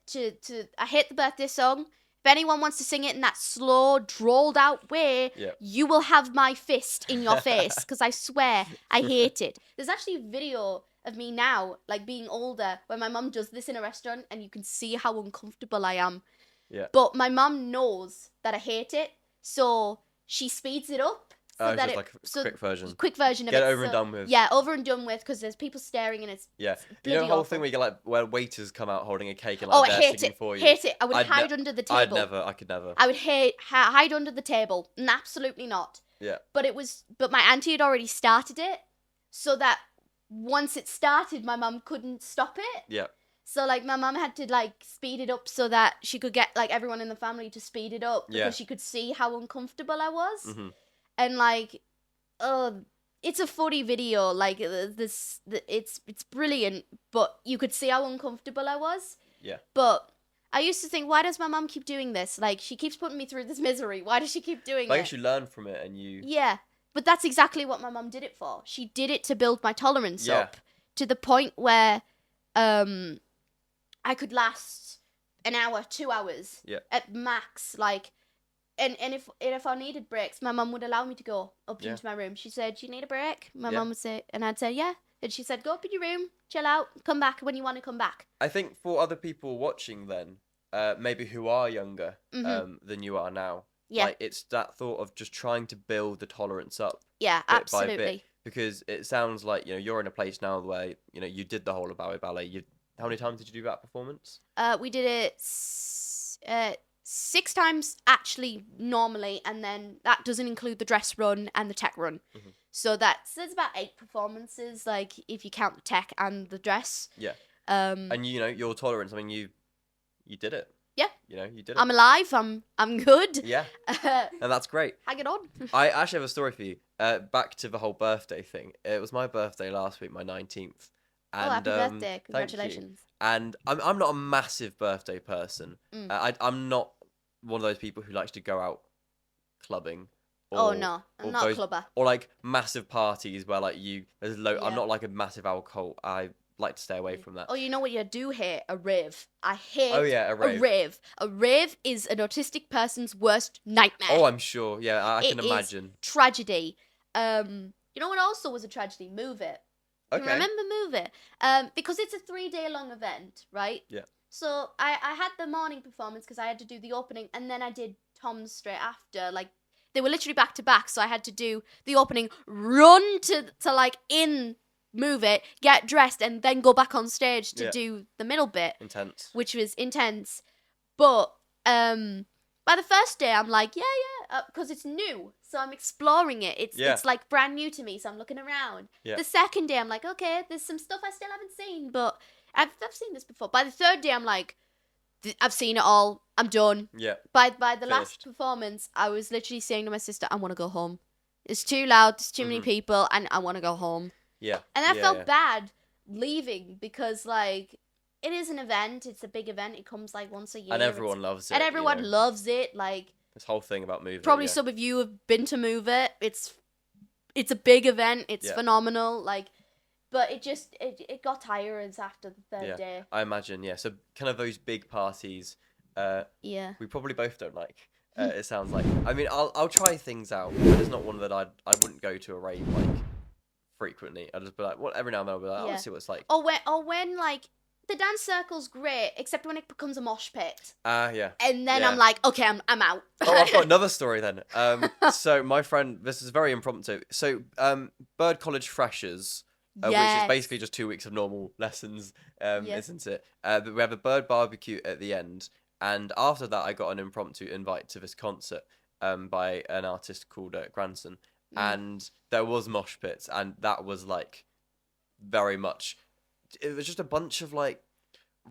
I hate the birthday song. If anyone wants to sing it in that slow, drawled out way, you will have my fist in your face, because I swear I hate it. There's actually a video of me now, like being older, where my mum does this in a restaurant, and you can see how uncomfortable I am. Yeah. But my mum knows that I hate it, so she speeds it up. So that just like a quick version. Quick version of it. Get it over and done with. Yeah, over and done with, because there's people staring, and it's You know the bloody whole awful. thing where you get like where waiters come out holding a cake and Oh, like I they're hate singing it. for you. Hate it. I would hide under the table. I could never. I would hide under the table. Absolutely not. Yeah. But my auntie had already started it, so that once it started, my mum couldn't stop it. Yeah. So like my mum had to like speed it up so that she could get like everyone in the family to speed it up, because she could see how uncomfortable I was. Mm-hmm. And like, it's a funny video. Like it's brilliant, but you could see how uncomfortable I was. Yeah. But I used to think, why does my mum keep doing this? Like, she keeps putting me through this misery. Why does she keep doing it? I guess you learn from it, and you. Yeah, but that's exactly what my mum did it for. She did it to build my tolerance up to the point where, I could last an hour, 2 hours at max. Like, and if I needed breaks, my mum would allow me to go up into my room. She said, "Do you need a break?" My mum would say, and I'd say, "Yeah." And she said, "Go up in your room, chill out, come back when you want to come back." I think for other people watching, then maybe who are younger than you are now, like it's that thought of just trying to build the tolerance up. Yeah, bit absolutely. by bit, because it sounds like you're in a place now where you did the whole of ballet. How many times did you do that performance? We did it 6 times actually normally, and then that doesn't include the dress run and the tech run. Mm-hmm. So there's about 8 performances, like if you count the tech and the dress. Yeah. And your tolerance. I mean, you did it. You know, you did it. I'm alive. I'm good. Yeah, and that's great. Hang it on. I actually have a story for you. Back to the whole birthday thing. It was my birthday last week, my 19th. And, happy birthday. thank you. Congratulations. And I'm not a massive birthday person. I'm not one of those people who likes to go out clubbing. Oh no, I'm not a clubber. Or like massive parties where like there's Yeah. I'm not like a massive alcohol. I like to stay away from that. Oh, you know what you do hate? A rave. I hate a rave. A rave is an autistic person's worst nightmare. Oh, I'm sure. Yeah, I can imagine. Is tragedy. You know what also was a tragedy? Move It. Okay. You remember Move It? Because it's a 3-day long event, right? Yeah. So I had the morning performance because I had to do the opening, and then I did Tom's straight after. Like, they were literally back to back, so I had to do the opening, run to like in Move It, get dressed, and then go back on stage to do the middle bit. Intense. Which was intense. But by the first day, I'm like, because it's new. So I'm exploring it. It's like brand new to me, so I'm looking around. Yeah. The second day, I'm like, okay, there's some stuff I still haven't seen, but I've seen this before. By the third day, I'm like, I've seen it all. I'm done. Yeah. By the last performance, I was literally saying to my sister, I want to go home. It's too loud. There's too many people, and I want to go home. Yeah. And I felt bad leaving because, like, it is an event. It's a big event. It comes, like, once a year. And everyone loves it. And everyone loves it. Like, this whole thing about Move It. Probably some of you have been to Move It. It's a big event. It's phenomenal. Like, but it got tiring after the third day. I imagine, So kind of those big parties, we probably both don't like. It sounds like. I mean, I'll try things out, but it's not one that I wouldn't go to a rave like frequently. I'd just be like, every now and then I'll be like, I'll see what it's like. Or when like the dance circle's great, except when it becomes a mosh pit. Yeah. And then I'm like, okay, I'm out. Oh, I've got another story then. So my friend, this is very impromptu. So, Bird College Freshers, which is basically just 2 weeks of normal lessons, isn't it? But we have a bird barbecue at the end, and after that, I got an impromptu invite to this concert, by an artist called Granson, and there was mosh pits, and that was like very much. It was just a bunch of like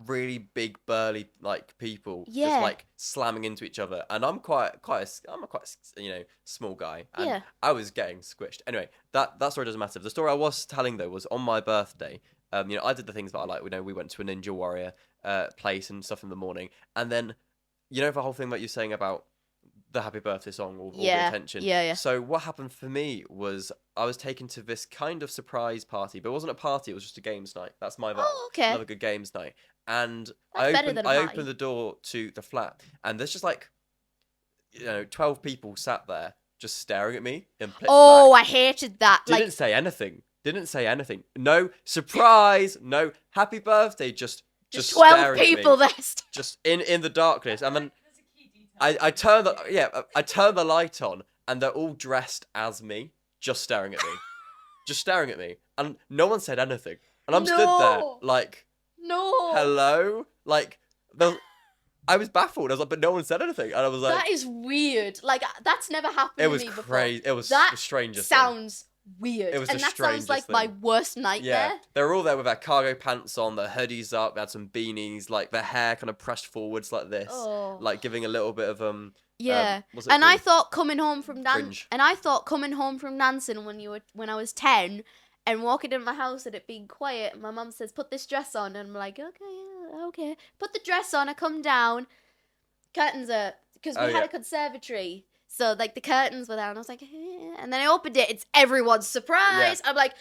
really big burly like people just like slamming into each other, and I'm quite a small guy, and I was getting squished. Anyway, that story doesn't matter. The story I was telling though was on my birthday. I did the things that I like. We went to a Ninja Warrior place and stuff in the morning, and then the whole thing that you're saying about the happy birthday song or all the attention. Yeah. So what happened for me was I was taken to this kind of surprise party, but it wasn't a party, it was just a games night. That's my vibe. Oh, okay. Love a good games night. And I opened the door to the flat, and there's just like 12 people sat there just staring at me in pitch black. I hated that. Didn't say anything. No surprise, no happy birthday, just 12 people there. Just in the darkness. And then I turned the light on, and they're all dressed as me, just staring at me. And no one said anything. And I'm stood there like, no, hello? Like, I was baffled. I was like, but no one said anything. And I was like, that is weird. Like, that's never happened to me before. Crazy. It was the strangest sounds weird. It was and the that sounds like thing. my worst nightmare. Yeah, they were all there with their cargo pants on, their hoodies up, they had some beanies, like their hair kind of pressed forwards like this, like giving a little bit of I thought coming home from dancing when I was 10 and walking in my house and it being quiet, and my mum says, put this dress on, and I'm like, okay. Put the dress on, I come down, curtains are, because we had a conservatory. So, like, the curtains were there, and I was like, and then I opened it, it's everyone's surprise. I'm like,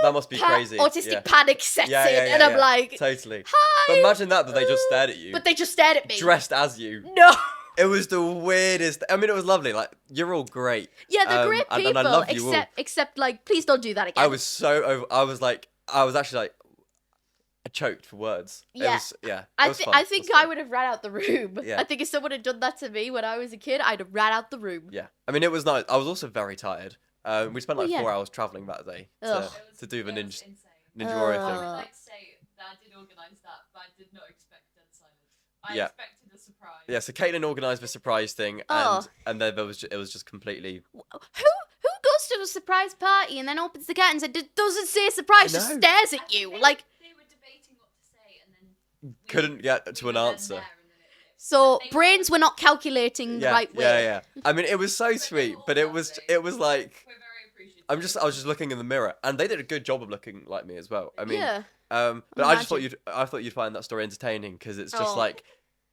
that must be crazy. Autistic panic sets in, and I'm like, totally. Hi. But imagine that they just stared at you. But they just stared at me. Dressed as you. No. It was the weirdest. I mean, it was lovely. Like, you're all great. Yeah, they're great people. And I love you all. Except, like, please don't do that again. I was so over. I was actually like, I choked for words. Yeah. It was fun. I think I would have ran out the room. Yeah. I think if someone had done that to me when I was a kid, I'd have ran out the room. Yeah. I mean, it was nice. I was also very tired. We spent 4 hours travelling that day to do the Ninja Warrior thing. I would like to say that I did organise that, but I did not expect dead silence. I expected a surprise. Yeah, so Kaitlin organised the surprise thing, and then it was just completely... Who goes to a surprise party and then opens the curtains and doesn't say surprise, just stares at you? Like... They were debating what to say, and then... Couldn't get to an answer. So brains were not calculating the right way. Yeah. I mean, it was so sweet, but it was like We're very appreciative. I was just looking in the mirror, and they did a good job of looking like me as well. I mean, Yeah. but I just Imagine. thought you'd find that story entertaining because it's just Oh. like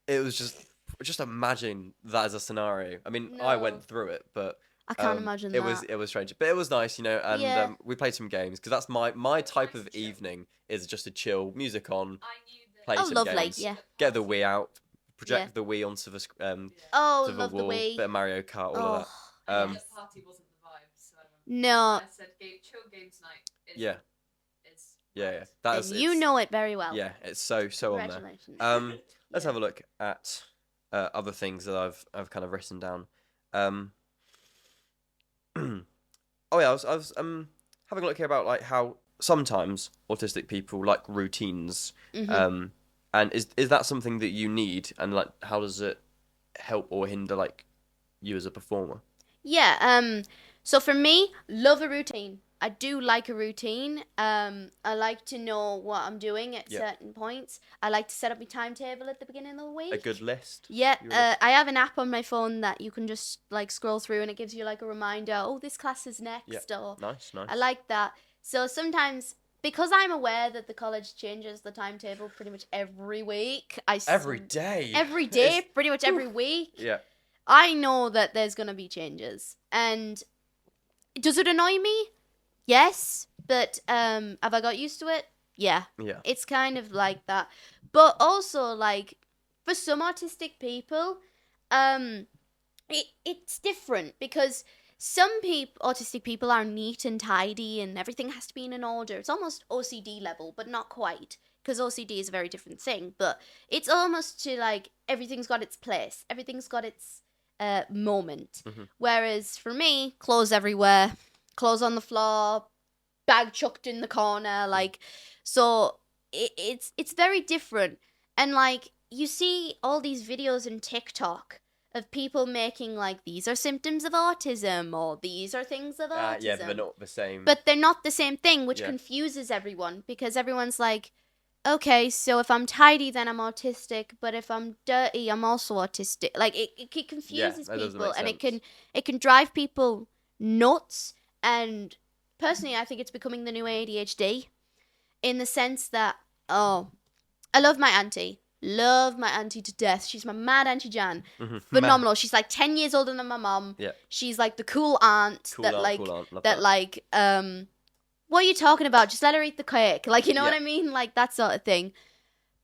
it was just imagine that as a scenario. I mean, I No. went through it, but I can't imagine that. it was strange, but it was nice, and Yeah. we played some games because that's my type of evening is just to chill, music on, I knew that. play Oh, some lovely, games, yeah. get the Wii out, project the Wii onto the Oh, to the love the wall, way. bit of Mario Kart, all of that. I knew that party wasn't the vibe, so No. I said chill games night. Yeah. Is Yeah. And you know it very well. Yeah, it's so on there. Congratulations. Let's have a look at other things that I've kind of written down. Oh yeah, I was having a look here about like how sometimes autistic people like routines. Mm-hmm. And is that something that you need, and like how does it help or hinder like you as a performer? Yeah. So for me, love a routine. I do like a routine. I like to know what I'm doing at certain points. I like to set up my timetable at the beginning of the week. A good list. Yeah, Your list? I have an app on my phone that you can just like scroll through, and it gives you like a reminder. Oh, this class is next. Or Nice. I like that. So sometimes, because I'm aware that the college changes the timetable pretty much every week, Every day. every day, pretty much every week. Yeah. I know that there's gonna be changes, and does it annoy me? Yes, but have I got used to it? Yeah. Yeah. It's kind of like that. But also, like, for some autistic people, it's different because some autistic people are neat and tidy and everything has to be in an order. It's almost OCD level, but not quite, because OCD is a very different thing. But it's almost to like everything's got its place, everything's got its moment. Mm-hmm. Whereas for me, clothes everywhere, clothes on the floor, bag chucked in the corner, like, so it's very different. And like you see all these videos in TikTok of people making like, these are symptoms of autism, or these are things of autism. Yeah, but they're not the same. But they're not the same thing, which Yeah. confuses everyone, because everyone's like, okay, so if I'm tidy, then I'm autistic, but if I'm dirty, I'm also autistic. Like it confuses that doesn't people, make and sense. it can drive people nuts. And personally, I think it's becoming the new ADHD, in the sense that, I love my auntie. Love my auntie to death. She's my mad Auntie Jan. Mhm. Phenomenal. She's like 10 years older than my mum. Yeah. She's like the cool aunt Cool that aunt, like cool aunt. Love that that. like what are you talking about? Just let her eat the cake. Like, you know what Yeah. I mean? Like that sort of thing.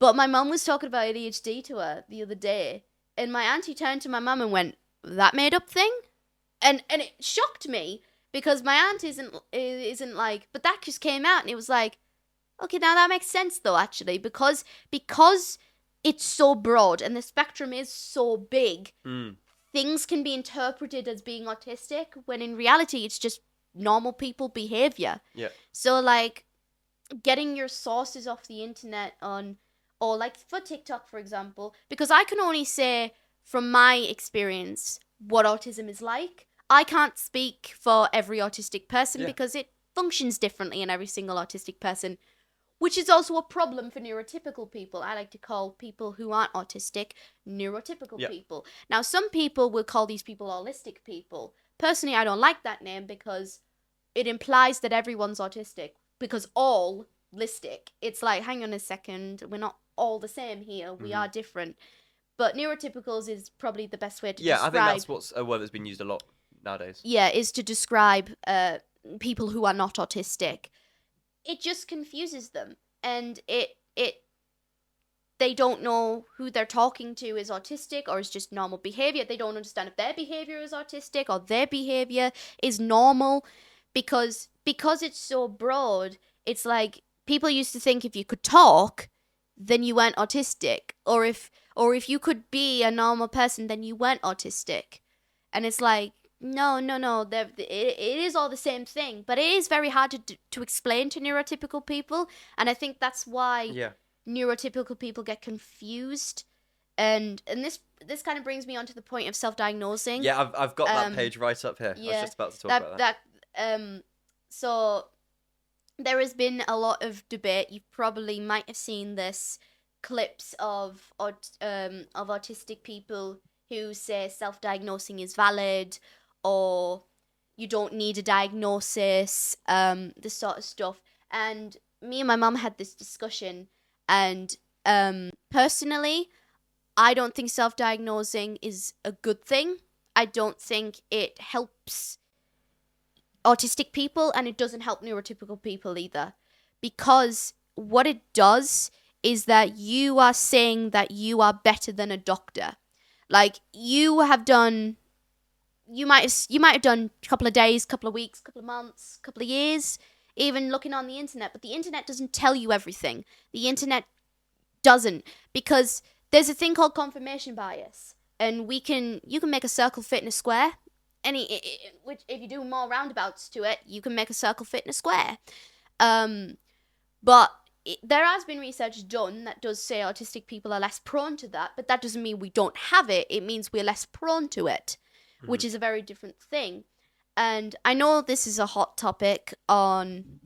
But my mum was talking about ADHD to her the other day, and my auntie turned to my mum and went, "That made up thing?" And it shocked me, because my aunt isn't like, but that just came out, and it was like, okay, now that makes sense though, actually, because it's so broad and the spectrum is so big, things can be interpreted as being autistic, when in reality it's just normal people behavior. Yeah. So like getting your sources off the internet or like for TikTok, for example, because I can only say from my experience what autism is like. I can't speak for every autistic person because it functions differently in every single autistic person, which is also a problem for neurotypical people. I like to call people who aren't autistic neurotypical people. Now, some people will call these people holistic people. Personally, I don't like that name because it implies that everyone's autistic, because all-listic. It's like, hang on a second, we're not all the same here. We are different. But neurotypicals is probably the best way to describe. I think that's what's a word that's been used a lot nowadays. Yeah, is to describe people who are not autistic. It just confuses them, and they don't know who they're talking to is autistic or is just normal behavior. They don't understand if their behavior is autistic or their behavior is normal, because it's so broad. It's like people used to think if you could talk, then you weren't autistic, or if you could be a normal person, then you weren't autistic. And it's like, no, it is all the same thing, but it is very hard to explain to neurotypical people, and I think that's why neurotypical people get confused. And this kind of brings me on to the point of self-diagnosing. Yeah, I've got that page right up here. I was just about to talk about that. So there has been a lot of debate. You probably might have seen this clips of autistic people who say self-diagnosing is valid, or you don't need a diagnosis, this sort of stuff. And me and my mum had this discussion, and personally, I don't think self-diagnosing is a good thing. I don't think it helps autistic people, and it doesn't help neurotypical people either. Because what it does is that you are saying that you are better than a doctor. Like, you might have done a couple of days, couple of weeks, couple of months, couple of years, even looking on the internet, but the internet doesn't tell you everything. The internet doesn't, because there's a thing called confirmation bias, and you can make a circle fit in a square. Which, if you do more roundabouts to it, you can make a circle fit in a square. But there has been research done that does say autistic people are less prone to that, but that doesn't mean we don't have it. It means we're less prone to it, which is a very different thing. And I know this is a hot topic on,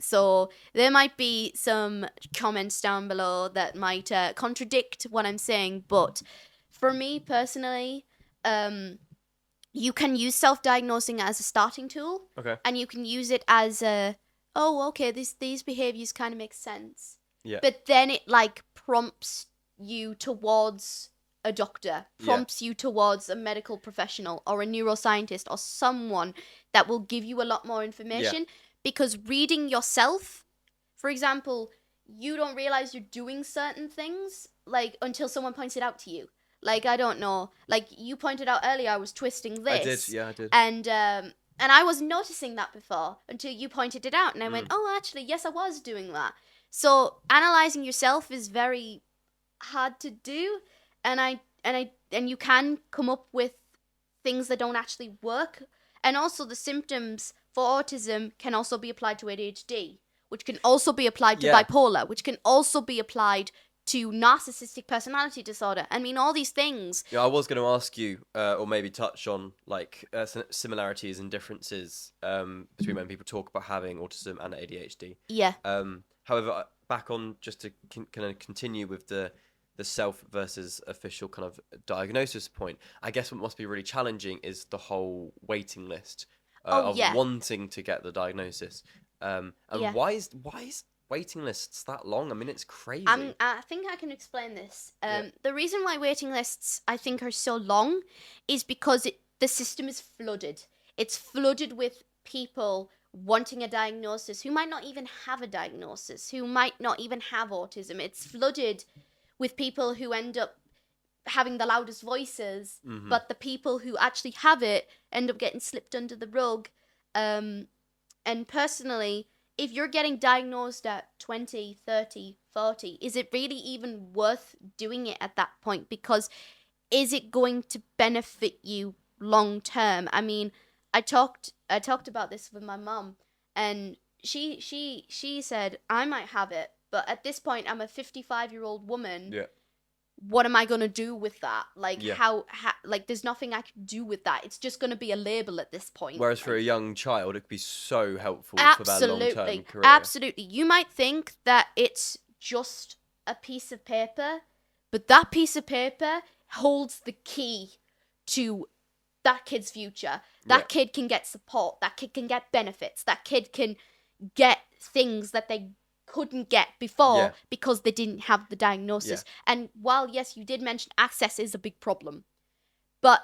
so there might be some comments down below that might contradict what I'm saying, but for me personally, you can use self-diagnosing as a starting tool. Okay. And you can use it as these behaviors kind of make sense. Yeah. But then it like prompts you towards a doctor, prompts you towards a medical professional or a neuroscientist or someone that will give you a lot more information. Because reading yourself, for example, you don't realize you're doing certain things like until someone points it out to you. Like, I don't know, like you pointed out earlier, I was twisting this. I did. And I wasn't noticing that before until you pointed it out, and I went, oh, actually, yes, I was doing that. So analyzing yourself is very hard to do, and you can come up with things that don't actually work. And also the symptoms for autism can also be applied to ADHD, which can also be applied to bipolar, which can also be applied to narcissistic personality disorder. I mean, all these things. Yeah, I was going to ask you, or maybe touch on like similarities and differences between when people talk about having autism and ADHD. Yeah. However, back on just to kind of continue with the self versus official kind of diagnosis point. I guess what must be really challenging is the whole waiting list of wanting to get the diagnosis. Why is waiting lists that long? I mean, it's crazy. I think I can explain this. The reason why waiting lists I think are so long is because the system is flooded. It's flooded with people wanting a diagnosis who might not even have a diagnosis, who might not even have autism. It's flooded with people who end up having the loudest voices, but the people who actually have it end up getting slipped under the rug. And personally, if you're getting diagnosed at 20, 30, 40, is it really even worth doing it at that point? Because is it going to benefit you long term? I mean, I talked about this with my mum, and she said, I might have it, but at this point I'm a 55-year-old woman. Yeah. What am I going to do with that? Like, how like, there's nothing I can do with that. It's just going to be a label at this point. Whereas for a young child, it could be so helpful for that long-term career. Absolutely. You might think that it's just a piece of paper, but that piece of paper holds the key to that kid's future. That kid can get support. That kid can get benefits. That kid can get things that they couldn't get before because they didn't have the diagnosis. And while, yes, you did mention access is a big problem, but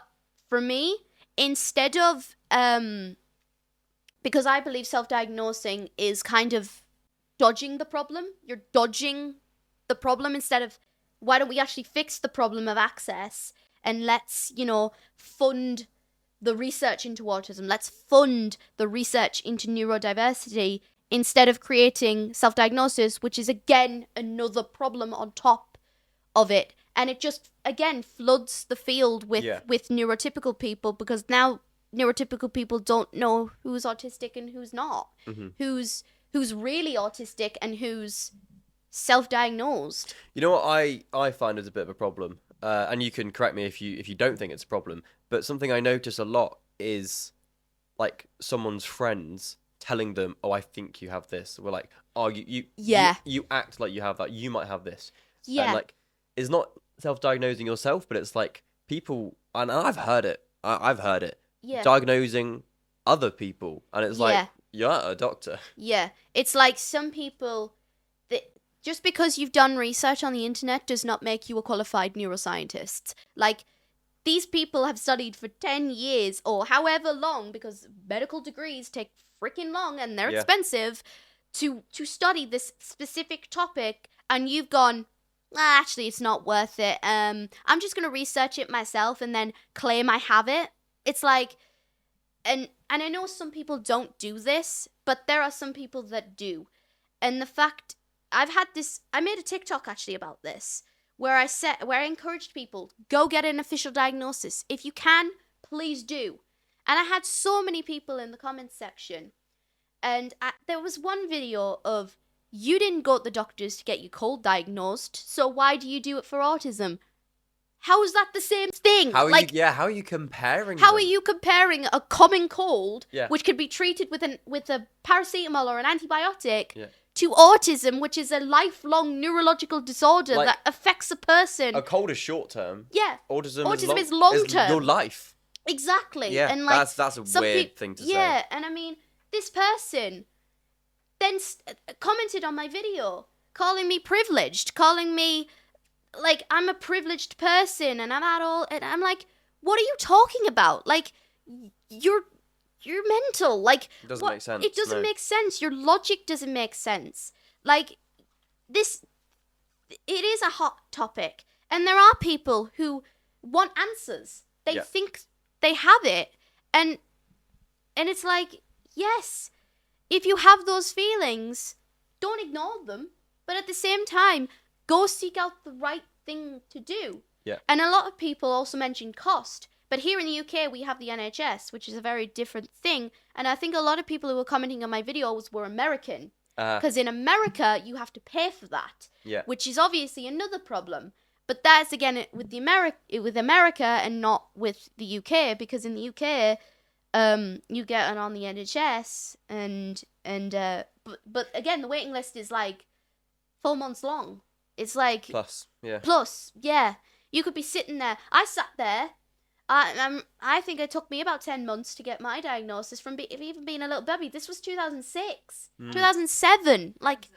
for me, instead of because I believe self-diagnosing is kind of dodging the problem. You're dodging the problem instead of, why don't we actually fix the problem of access, and let's, fund the research into autism. Let's fund the research into neurodiversity, instead of creating self-diagnosis, which is, again, another problem on top of it. And it just, again, floods the field with neurotypical people, because now neurotypical people don't know who's autistic and who's not, who's really autistic and who's self-diagnosed. You know what I find is a bit of a problem, and you can correct me if you don't think it's a problem, but something I notice a lot is, like, someone's friends telling them, "Oh, I think you have this." We're like, "Oh, Yeah. you act like you have that. You might have this." Yeah. And like, it's not self-diagnosing yourself, but it's like people, and I've heard it. I've heard it. Yeah. Diagnosing other people, and it's like, you're a doctor. Yeah. It's like some people that just because you've done research on the internet does not make you a qualified neuroscientist. Like, these people have studied for 10 years or however long, because medical degrees take freaking long and they're expensive, to study this specific topic, and you've gone, actually, it's not worth it. I'm just going to research it myself and then claim I have it. It's like, and I know some people don't do this, but there are some people that do. And the fact, I made a TikTok actually about this, where I encouraged people, go get an official diagnosis. If you can, please do. And I had so many people in the comments section. And there was one video of, you didn't go to the doctors to get your cold diagnosed, so why do you do it for autism? How is that the same thing? How are you comparing How them? are you comparing a common cold, Yeah. which could be treated with a paracetamol or an antibiotic, Yeah. to autism, which is a lifelong neurological disorder Like, that affects a person? A cold is short term. Yeah. Autism is long term. Your life. Exactly. Yeah, and like, that's a weird thing to say. Yeah, and I mean, this person then commented on my video, calling me privileged, calling me like I'm a privileged person, and and I'm like, what are you talking about? Like, you're mental. Like, It doesn't make sense. It doesn't make sense. Your logic doesn't make sense. Like, it is a hot topic, and there are people who want answers. They think they have it, and it's like, yes, if you have those feelings, don't ignore them, but at the same time, go seek out the right thing to do. Yeah. And a lot of people also mentioned cost, but here in the UK we have the NHS, which is a very different thing, and I think a lot of people who were commenting on my videos were American, because in America you have to pay for that, which is obviously another problem. But that's again with America and not with the UK, because in the UK, you get it on the NHS, but again, the waiting list is like 4 months long. It's like plus, you could be sitting there. I sat there. I think it took me about 10 months to get my diagnosis from even being a little baby. This was 2006, 2007. Like,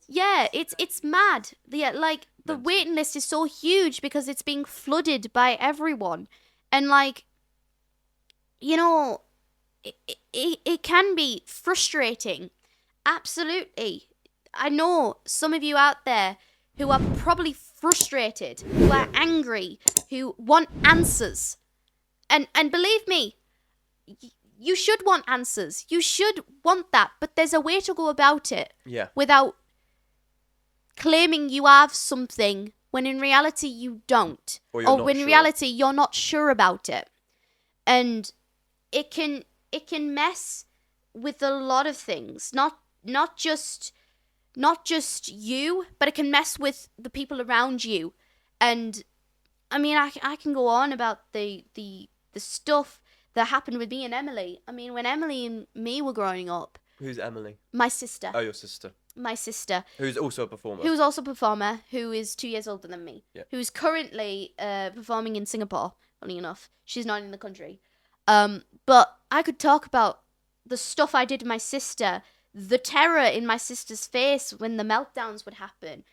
yeah, it's mad. Like, the waiting list is so huge because it's being flooded by everyone, and like, you know, it can be frustrating. Absolutely. I know some of you out there who are probably frustrated, who are angry, who want answers. And believe me, you should want answers. You should want that, but there's a way to go about it. Yeah. Without claiming you have something when in reality you don't. Or when in reality you're not sure about it. And it can mess with a lot of things. Not just you, but it can mess with the people around you. And I mean, I can go on about the stuff that happened with me and Emily. I mean, when Emily and me were growing up. Who's Emily? My sister. Oh, your sister. My sister. Who's also a performer. Who is 2 years older than me. Yeah. Who's currently performing in Singapore, funny enough. She's not in the country. But I could talk about the stuff I did to my sister, the terror in my sister's face when the meltdowns would happen.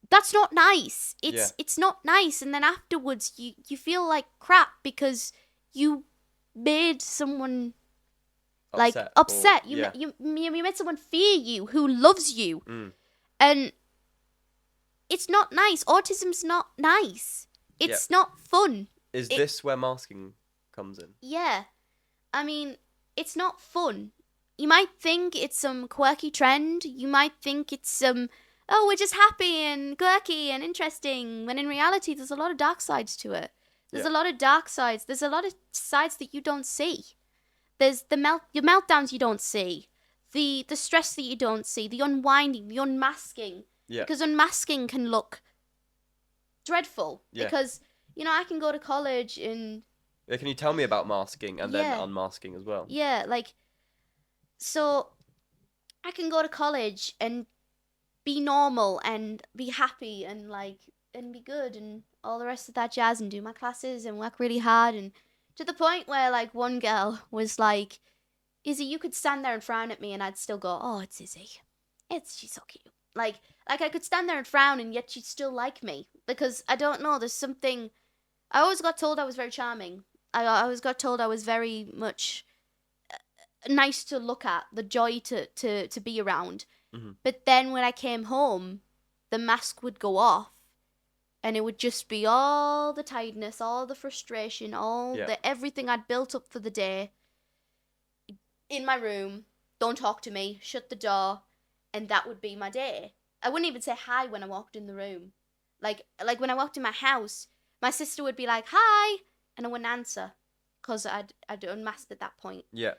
That's not nice. It's not nice. And then afterwards, you feel like crap because you made someone upset. You made someone fear you who loves you. And it's not nice. Autism's not nice. It's not fun. Is this where masking comes in? Yeah. I mean, it's not fun. You might think it's some quirky trend. You might think it's some, we're just happy and quirky and interesting. When in reality, there's a lot of dark sides to it. There's a lot of dark sides. There's a lot of sides that you don't see. There's your meltdowns you don't see. The stress that you don't see. The unwinding, the unmasking. Yeah. Because unmasking can look dreadful. Yeah. Because, I can go to college and... Can you tell me about masking and then unmasking as well? Yeah, like... So I can go to college and be normal and be happy and and be good and all the rest of that jazz and do my classes and work really hard, and to the point where like one girl was like, Izzy, you could stand there and frown at me and I'd still go, oh, it's Izzy. She's so cute. Like I could stand there and frown and yet she'd still like me, because I don't know, there's something. I always got told I was very charming. I always got told I was very much nice to look at, the joy to be around. Mm-hmm. But then when I came home, the mask would go off and it would just be all the tiredness, all the frustration, the everything I'd built up for the day in my room. Don't talk to me, shut the door, and that would be my day. I wouldn't even say hi when I walked in the room. Like when I walked in my house, my sister would be like, hi, and I wouldn't answer because I'd unmasked at that point. Yeah.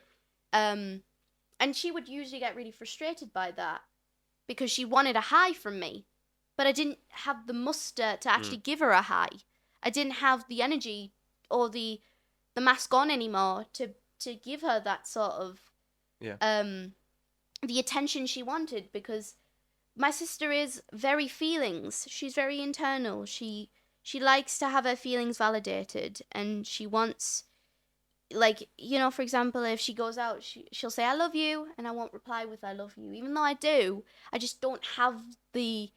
And she would usually get really frustrated by that because she wanted a hi from me, but I didn't have the muster to actually give her a hi. I didn't have the energy or the mask on anymore to give her that sort of the attention she wanted, because my sister is very feelings. She's very internal. She likes to have her feelings validated, and she wants, like, you know, for example, if she goes out, she'll say, I love you, and I won't reply with I love you. Even though I do, I just don't have the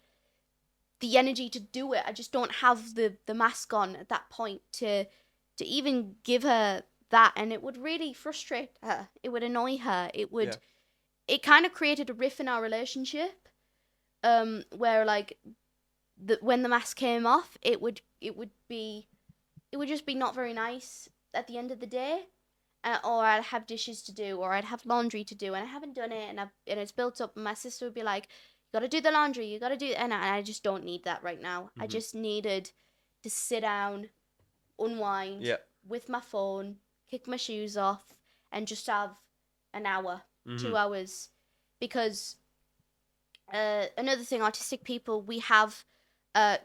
energy to do it. I just don't have the mask on at that point to even give her that, and it would really frustrate her. It would annoy her. It kind of created a rift in our relationship, where like when the mask came off, it would just be not very nice at the end of the day, or I'd have dishes to do, or I'd have laundry to do, and I haven't done it, and it's built up, and my sister would be like, you gotta do the laundry, you gotta do, and I just don't need that right now. I just needed to sit down, unwind with my phone, kick my shoes off, and just have an hour, 2 hours, because another thing, autistic people, we have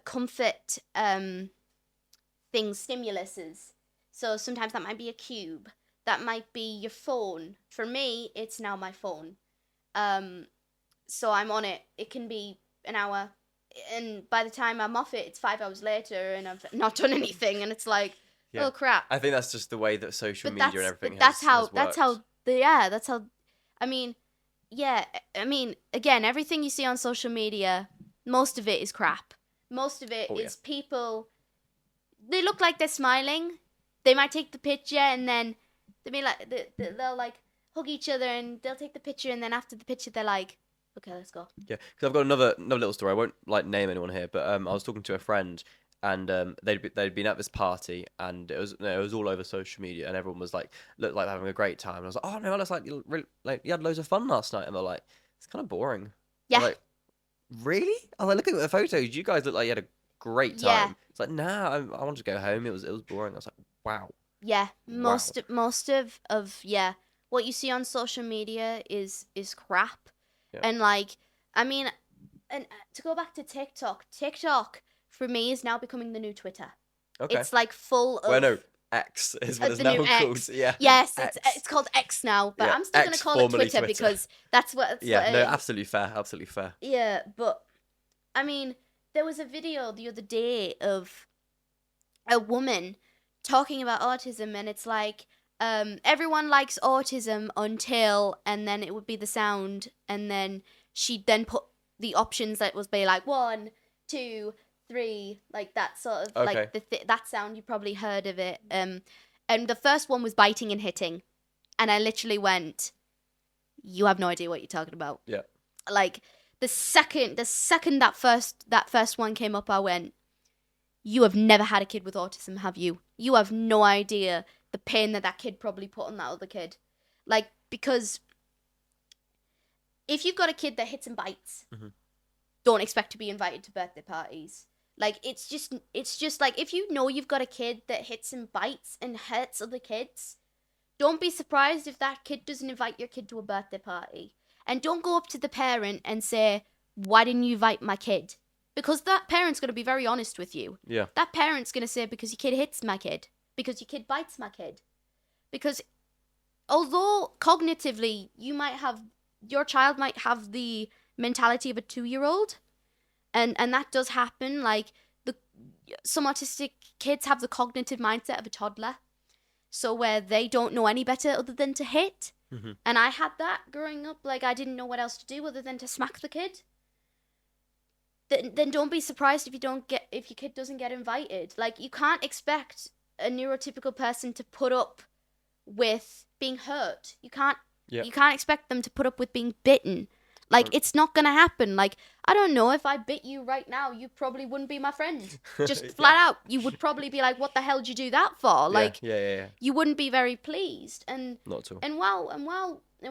comfort things, stimuluses. So sometimes that might be a cube, that might be your phone. For me, it's now my phone. So I'm on it. It can be an hour, and by the time I'm off it, it's 5 hours later, and I've not done anything, and it's like, oh crap. I think that's just the way that social media and everything has worked. That's how. I mean, again, everything you see on social media, most of it is crap. Most of it is people. They look like they're smiling. They might take the picture and then they'll like hug each other and they'll take the picture, and then after the picture they're like, okay, let's go. Yeah, because I've got another little story. I won't like name anyone here, but I was talking to a friend, and they'd been at this party, and it was all over social media, and everyone was like, looked like having a great time. And I was like, oh no, it looks like you had loads of fun last night, and they're like, it's kind of boring. Yeah. I'm like, really? I was like, looking at the photos, you guys look like you had a great time. Yeah. It's like, nah, I wanted to go home. It was boring. I was like, wow. Yeah, most of what you see on social media is crap. Yeah. And like, I mean, and to go back to TikTok for me is now becoming the new Twitter. Okay. It's like full of... Well, no, X is what it's now called. Yeah. Yes, it's called X now, but I'm still going to call it Twitter because that's what... Absolutely fair. Yeah, but, I mean, there was a video the other day of a woman talking about autism, and it's like, everyone likes autism until, and then it would be the sound, and then she'd then put the options that was be like 1, 2, 3, like that sort of like that sound. You probably heard of it. And the first one was biting and hitting, and I literally went, "You have no idea what you're talking about." Yeah. Like the second that first one came up, I went, "You have never had a kid with autism, have you? You have no idea the pain that kid probably put on that other kid." Like, because if you've got a kid that hits and bites, don't expect to be invited to birthday parties. Like, it's just like, if you know you've got a kid that hits and bites and hurts other kids, don't be surprised if that kid doesn't invite your kid to a birthday party. And don't go up to the parent and say, why didn't you invite my kid? Because that parent's going to be very honest with you. Yeah. That parent's going to say, because your kid hits my kid. Because your kid bites my kid. Because although cognitively your child might have the mentality of a 2-year-old, and that does happen. Like some autistic kids have the cognitive mindset of a toddler, so where they don't know any better other than to hit. Mm-hmm. And I had that growing up. Like, I didn't know what else to do other than to smack the kid. Then don't be surprised if your kid doesn't get invited. Like, you can't expect a neurotypical person to put up with being hurt. You can't expect them to put up with being bitten. Like, it's not gonna happen. Like, I don't know, if I bit you right now, you probably wouldn't be my friend. Just flat out. You would probably be like, what the hell did you do that for? Like, you wouldn't be very pleased. And not at all. And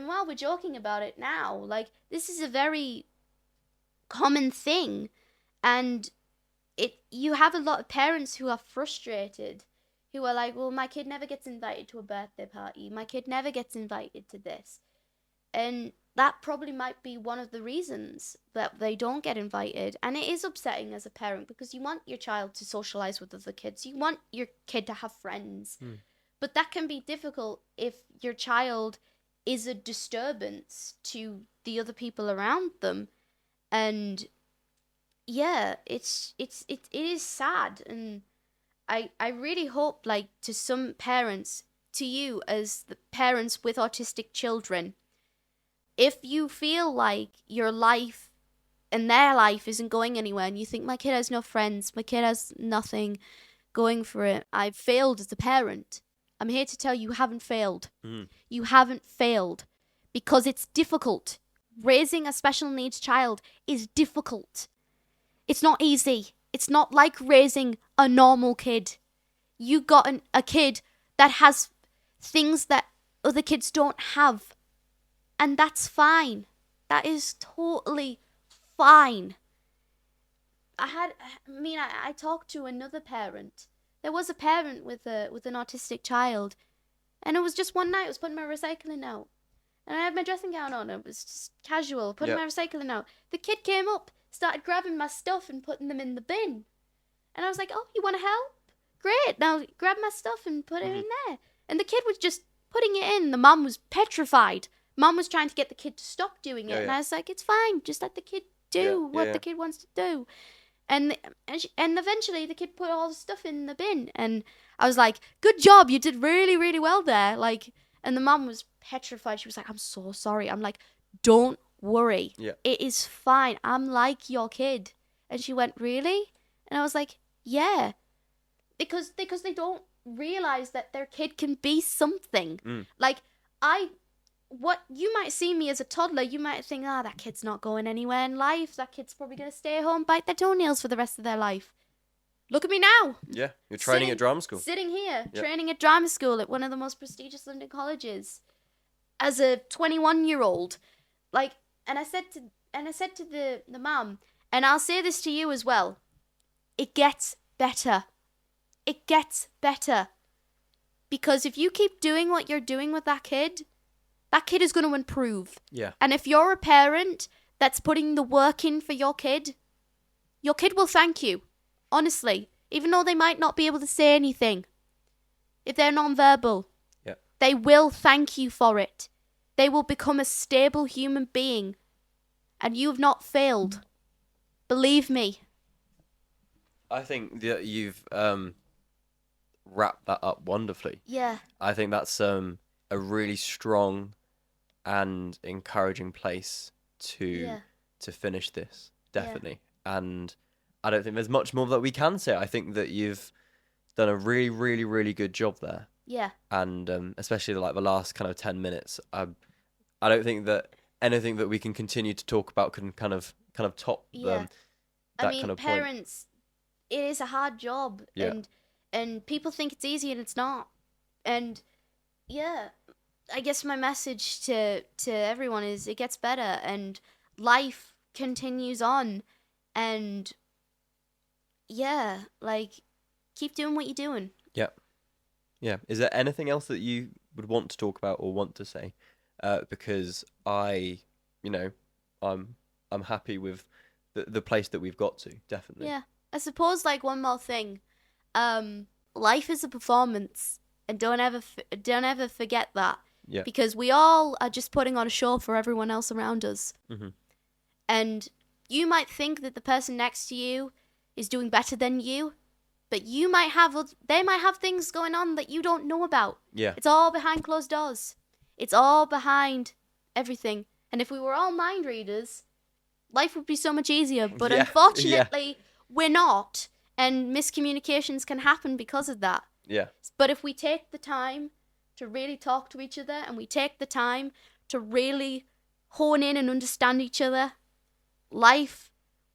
while we're joking about it now, like, this is a very common thing. And you have a lot of parents who are frustrated, who are like, well, my kid never gets invited to a birthday party. My kid never gets invited to this. And that probably might be one of the reasons that they don't get invited. And it is upsetting as a parent, because you want your child to socialize with other kids. You want your kid to have friends. But that can be difficult if your child is a disturbance to the other people around them. And yeah, it is sad. And I really hope, like, to some parents, to you as the parents with autistic children, if you feel like your life and their life isn't going anywhere, and you think, my kid has no friends, my kid has nothing going for it, I've failed as a parent, I'm here to tell you, you haven't failed. You haven't failed, because it's difficult. Raising a special needs child is difficult. It's not easy. It's not like raising a normal kid. You got a kid that has things that other kids don't have. And that's fine. That is totally fine. I talked to another parent. There was a parent with an autistic child. And it was just one night, I was putting my recycling out. And I had my dressing gown on. It was just casual, putting my recycling out. The kid came up, started grabbing my stuff and putting them in the bin. And I was like, oh, you want to help? Great. Now grab my stuff and put it in there. And the kid was just putting it in. The mum was petrified. Mum was trying to get the kid to stop doing it. And I was like, it's fine. Just let the kid do what the kid wants to do. And eventually the kid put all the stuff in the bin. And I was like, good job. You did really, really well there. Like, and the mum was petrified. She was like, I'm so sorry. I'm like, don't worry. It is fine. I'm like your kid. And she went, really? And I was like, yeah. Because they don't realize that their kid can be something. Like, what you might see me as a toddler, you might think, that kid's not going anywhere in life. That kid's probably going to stay home, bite their toenails for the rest of their life. Look at me now. Yeah, you're training at drama school. Sitting here, training at drama school at one of the most prestigious London colleges. As a 21-year-old. Like, and I said to the mum, and I'll say this to you as well, it gets better. It gets better. Because if you keep doing what you're doing with that kid is going to improve. Yeah. And if you're a parent that's putting the work in for your kid will thank you. Honestly. Even though they might not be able to say anything. If they're non-verbal. Yeah. They will thank you for it. They will become a stable human being. And you have not failed. Believe me. I think that you've wrapped that up wonderfully. Yeah. I think that's a really strong and encouraging place to finish this, definitely. And I don't think there's much more that we can say. I think that you've done a really, really, really good job there. Yeah. And especially like the last kind of 10 minutes, I don't think that anything that we can continue to talk about can kind of top that kind of parents, it is a hard job. Yeah. And people think it's easy and it's not. And yeah, I guess my message to everyone is it gets better and life continues on. And yeah, like, keep doing what you're doing. Yeah. Yeah. Is there anything else that you would want to talk about or want to say? Because I'm happy with the place that we've got to, definitely. Yeah. I suppose, like, one more thing. Life is a performance, and don't ever forget that. Yeah. Because we all are just putting on a show for everyone else around us. Mm-hmm. And you might think that the person next to you is doing better than you, but they might have things going on that you don't know about. Yeah. It's all behind closed doors. It's all behind everything. And if we were all mind readers, life would be so much easier. But Yeah. unfortunately, we're not. And miscommunications can happen because of that. Yeah. But if we take the time to really talk to each other, and we take the time to really hone in and understand each other, life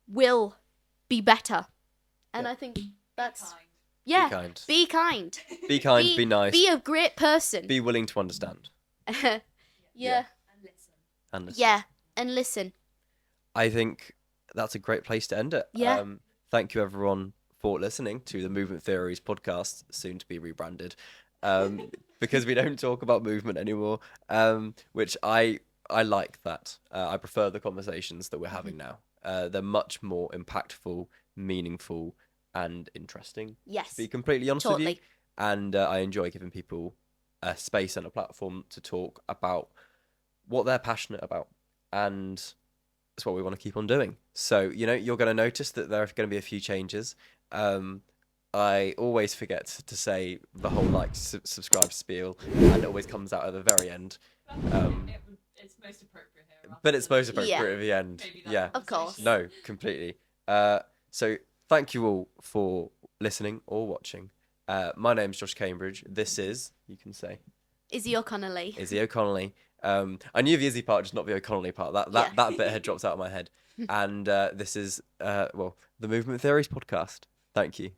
will be better. And I think that's... Kind. Yeah, Be kind. be kind. Be kind, be nice. Be a great person. Be willing to understand. Yeah. And listen. And listen. Yeah, and listen. I think that's a great place to end it. Yeah. Thank you, everyone, for listening to the Movement Theories podcast, soon to be rebranded, because we don't talk about movement anymore, which I like that. I prefer the conversations that we're having now. They're much more impactful, meaningful, and interesting. Yes. To be completely honest with you. Totally. And I enjoy giving people a space and a platform to talk about what they're passionate about. And that's what we want to keep on doing. So, you're going to notice that there are going to be a few changes. I always forget to say the whole subscribe spiel, and it always comes out at the very end. It's most appropriate here. But it's most appropriate Yeah. at the end. Maybe that Yeah. Of course. No, completely. So thank you all for listening or watching. My name's Josh Cambridge. This is, you can say, Izzy O'Connelly. Izzy O'Connelly. I knew the Izzy part, just not the O'Connelly part. That bit had dropped out of my head. And this is, the Movement Theories podcast. Thank you.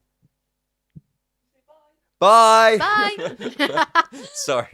Bye. Bye. Sorry.